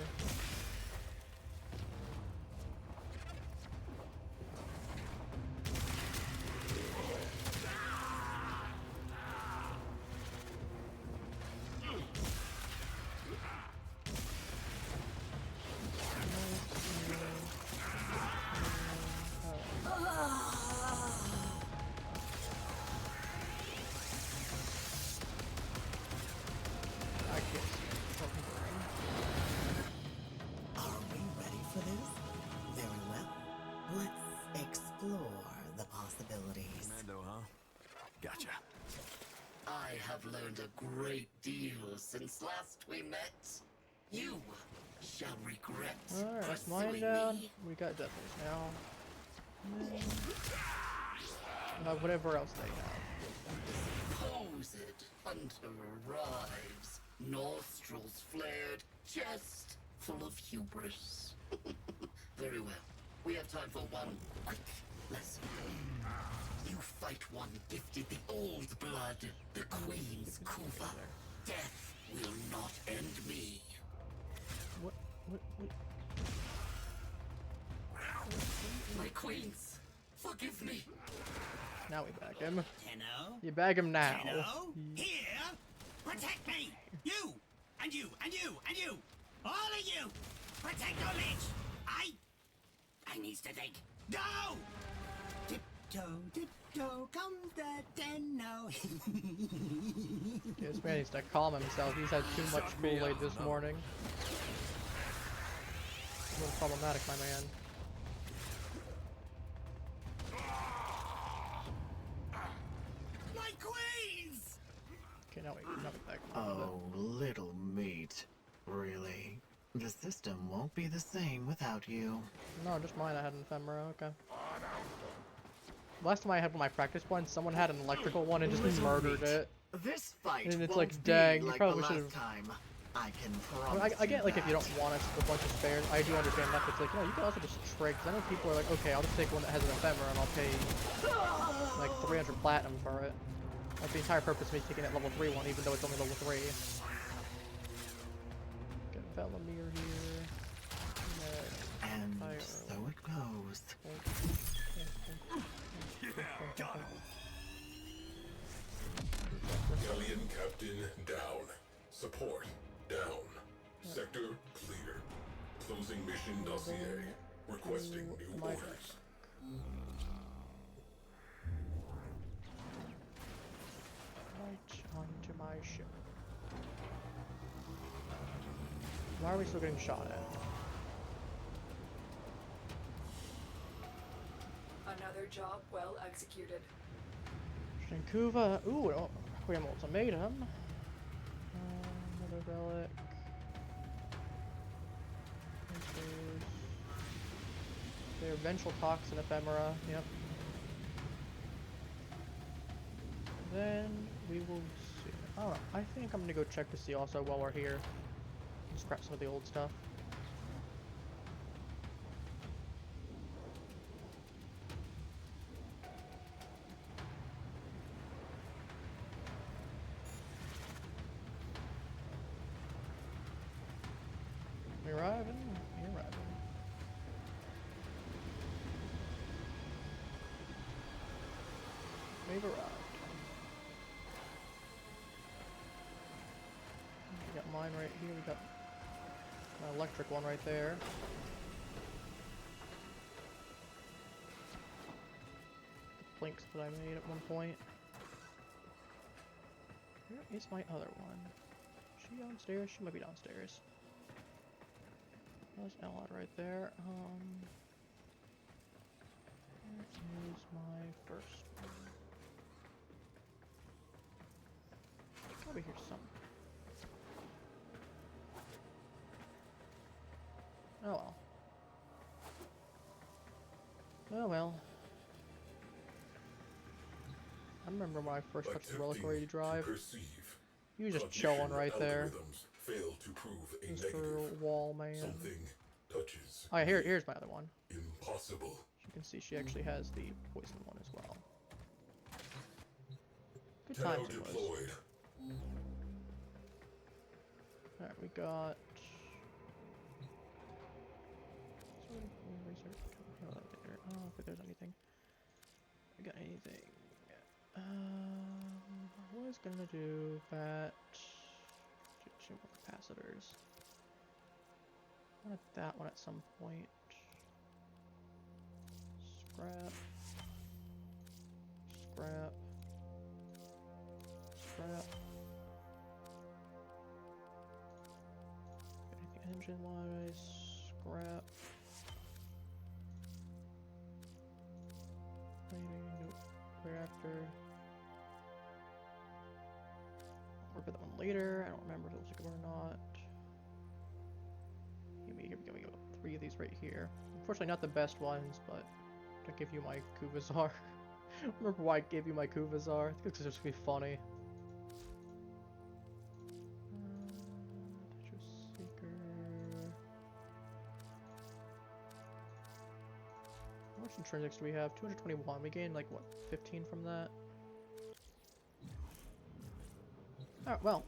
Are we ready for this? Very well. Let's explore the possibilities. Commando, huh? Gotcha. I have learned a great deal since last we met. You shall regret Alright, that's mine pursuing down. me. We got Devils now. And then we'll have whatever else they have. Supposed hunter arrives, nostrils flared, chest full of hubris. Very well. We have time for one quick lesson. You fight one gifted the old blood, the Queen's Kuva. Death will not end me. What? My queens, forgive me. Now we bag him. Tenno? You bag him now. Tenno? Here? Protect me! You! And you! And you! And you! All of you! Protect your lich! I needs to think. Go! Tiptoe, comes the Tenno. This man needs to calm himself. He's had too much Kool-Aid this morning. A little problematic, my man. now we back. Oh, little meat. Really? The system won't be the same without you. No, just mine. I had an ephemera. Okay. Last time I had one of my practice ones, someone had an electrical one and just murdered it. This fight And it's won't like, dang, be you like probably the should last have. time. I can I, promise mean, I get like if you that. don't want a bunch of spares, I do understand that. But it's like, you can also just trade. Cause I know people are like, okay, I'll just take one that has an ephemera and I'll pay like 300 platinum for it. Like the entire purpose of me taking that level 3 one, even though it's only level 3. Get Velamir here. And so it goes. Galleon Captain down. Support down. Sector clear. Closing mission dossier. Requesting new orders. Right onto my ship. Why are we still getting shot at? Another job well executed. Shankuva. Ooh, oh, Requiem Ultimatum. Another relic. Their Vengeful Toxin Ephemera. Yep. Then we will see. Oh, I think I'm gonna go check to see also while we're here. Scrap some of the old stuff. You're arriving. You're arriving. We've arrived. We got mine right here. We got my electric one right there. The plinks that I made at one point. Where is my other one? Is she downstairs? She might be downstairs. There's Allied right there. Where is my first one? Probably here somewhere. Oh well. Oh well. I remember when I first touched the reliquary drive. He was just chilling right there. Fail to prove a Mr. negative. Wallman. Something touches. Oh yeah, here's my other one. Impossible. As you can see, she actually has the poison one as well. Good Now times it was. deployed. Alright, we got... Oh, if there's anything. We got anything. I was gonna do that. Two more capacitors. I wanted that one at some point. Scrap. Scrap. Scrap. Anything engine-wise? Scrap. Nope. Reactor. Work with that one later. I don't remember if it was good or not. Here we go. 3 of these right here. Unfortunately, not the best ones, but to give you my Kuvazar. Remember why I gave you my Kuvazar? I think it's just gonna be funny. Seeker. How much intrinsics do we have? 221. We gained like what, 15 from that? Alright, well.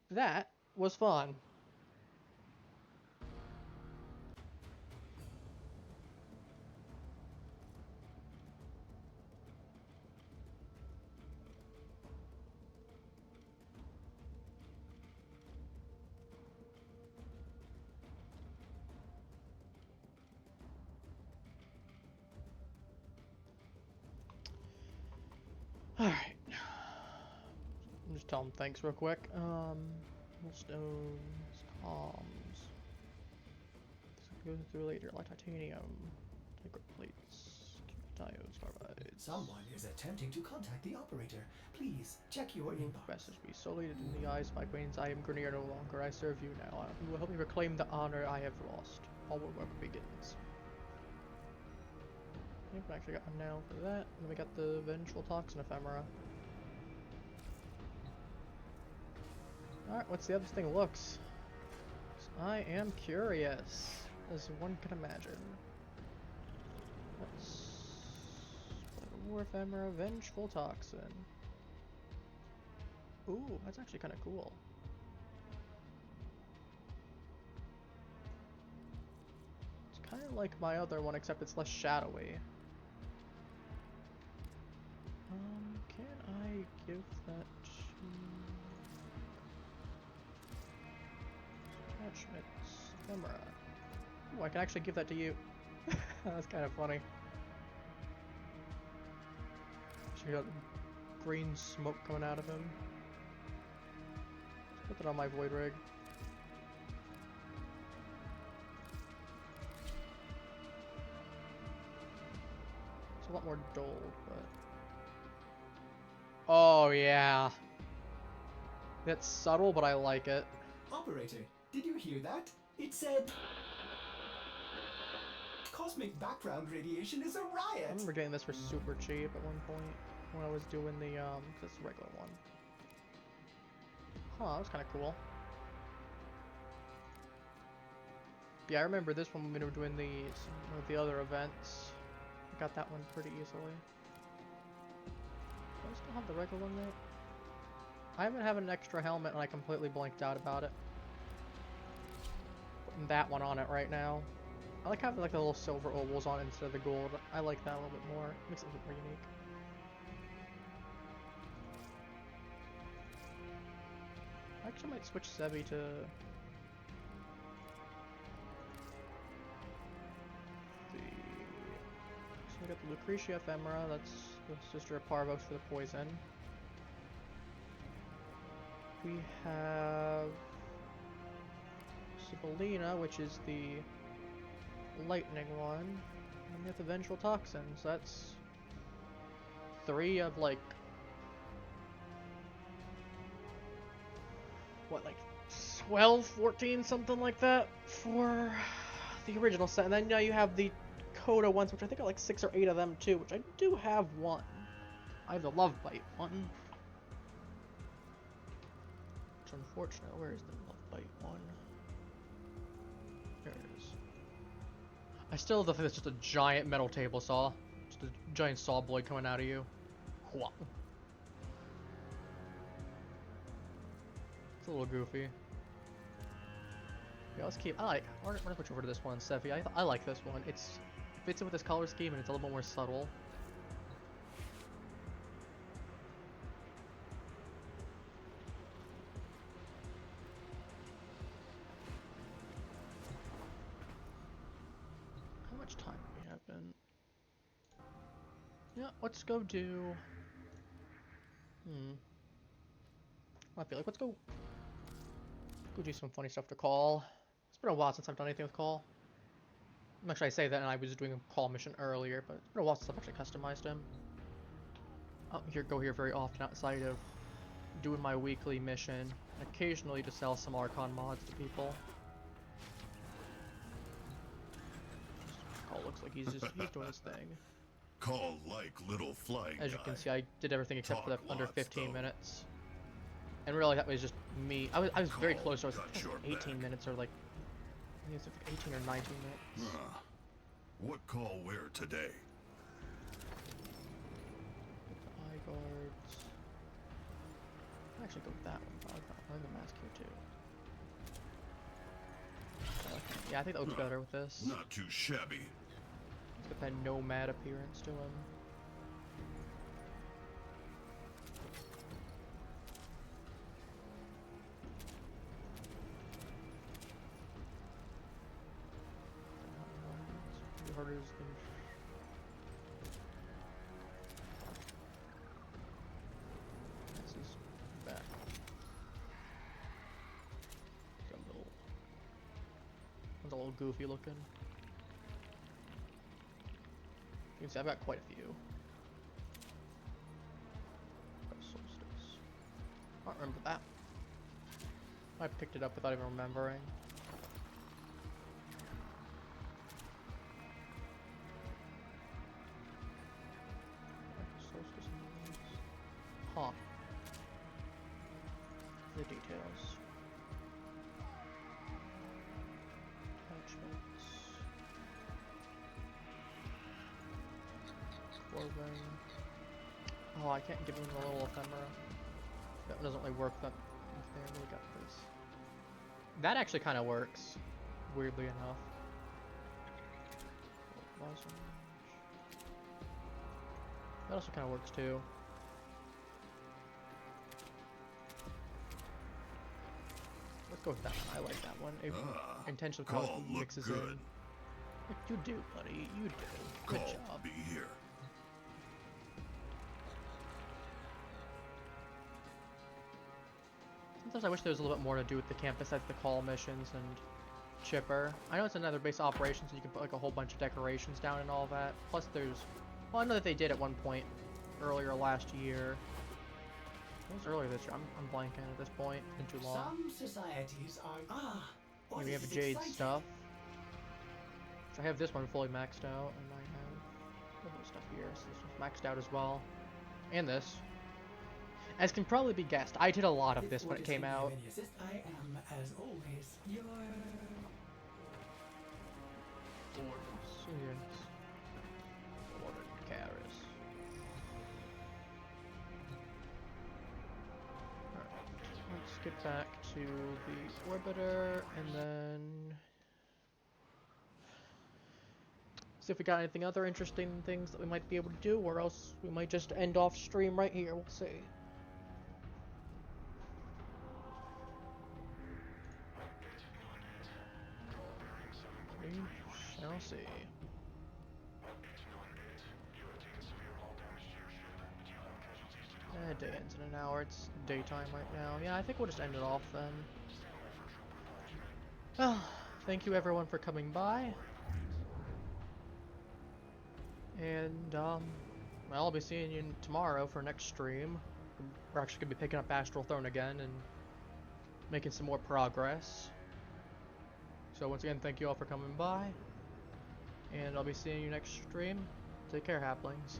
That was fun. Alright. Just tell them thanks real quick. Stones, comms. This goes through later, like titanium, sacred plates, Diodes, carbides. Someone is attempting to contact the operator. Please check your inbox. Message be sullied in the eyes, my queens. I am Grenier no longer. I serve you now. You will help me reclaim the honor I have lost. All work begins. Yep, I actually got one now for that. And then we got the Vengeful Toxin Ephemera. Alright, what's the other thing looks? I am curious, as one can imagine. Let's War Ephemera, Vengeful Toxin. Ooh, that's actually kind of cool. It's kind of like my other one, except it's less shadowy. Can I give that to... Attachments, ephemera. Ooh, I can actually give that to you. That's kind of funny. So you got green smoke coming out of him. Let's put that on my void rig. It's a lot more dulled, but... Oh, yeah. That's subtle, but I like it. Operator, did you hear that? It said... Cosmic background radiation is a riot! I remember getting this for super cheap at one point when I was doing the, this regular one. Huh, that was kind of cool. Yeah, I remember this one when we were doing the other events. I got that one pretty easily. Do I still have the regular one though? I haven't had an extra helmet and I completely blanked out about it. Putting that one on it right now. I like having like the little silver ovals on it instead of the gold. I like that a little bit more. It makes it a bit more unique. I actually might switch Sevi to... So we got the Lucretia Ephemera, that's the sister of Parvos for the poison. We have Sibylina, which is the lightning one. And we have the Vengeful Toxin, so that's 3 of like... What, like 12, 14, something like that for the original set. And then now you have the Coda ones, which I think are like 6 or 8 of them too, which I do have one. I have the Love Bite one. Which unfortunate, where is the Love Bite one? There it is. I still think it's just a giant metal table saw. Just a giant saw blade coming out of you. Whoa. It's a little goofy. Yeah, let's keep. We're gonna switch over to this one, Sevi. I like this one. It fits in with this color scheme and it's a little bit more subtle. How much time do we have been? Yeah, let's go do. I feel like let's go do some funny stuff to Call. It's been a while since I've done anything with Call. Actually, I say that and I was doing a Call mission earlier, but it's been a while since I've actually customized him. I don't go here very often outside of doing my weekly mission, and occasionally to sell some Archon mods to people. Call looks like he's doing his thing. Call like little flying As you guy. can see, I did everything except for the under 15 though. minutes. And really, that was just me. I was very close. I was like 18 minutes or like, I think it's like 18 or 19 minutes. Huh. What Call wear today? Eye guards. I'll actually go with that one. I like the mask here too. Yeah, I think that looks better with this. Not too shabby. It's got that nomad appearance to him. Harder than this is back. It's a little goofy looking. You can see I've got quite a few. Got Solstice. I don't remember that. I picked it up without even remembering. Solstice. Huh. The details. Attachments. Warframe. Oh, I can't give them the little ephemera. That doesn't really work that if they really got this. That actually kind of works, weirdly enough. That also kind of works too. Let's go with that one. I like that one. It intentionally mixes in. Like you do, buddy. You do. Good job. Be here. Sometimes I wish there was a little bit more to do with the campus, like the call missions and Chipper. I know it's another base of operations, and you can put like a whole bunch of decorations down and all that. Plus, there's, well, I know that they did at one point earlier last year. It was earlier this year. I'm blanking at this point. It's been too long. Some societies are Here we have Jade stuff. So I have this one fully maxed out, and I have other stuff here. So this one's maxed out as well, and this. As can probably be guessed, I did a lot of this when it came out. I am, as always, your... Let's get back to the orbiter, and then... see if we got anything other interesting things that we might be able to do, or else we might just end off stream right here, we'll see. We shall see. Day ends in an hour. It's daytime right now. Yeah, I think we'll just end it off then. Well, thank you everyone for coming by. And, well, I'll be seeing you tomorrow for next stream. We're actually going to be picking up Astral Throne again and making some more progress. So once again, thank you all for coming by. And I'll be seeing you next stream. Take care, Halflings.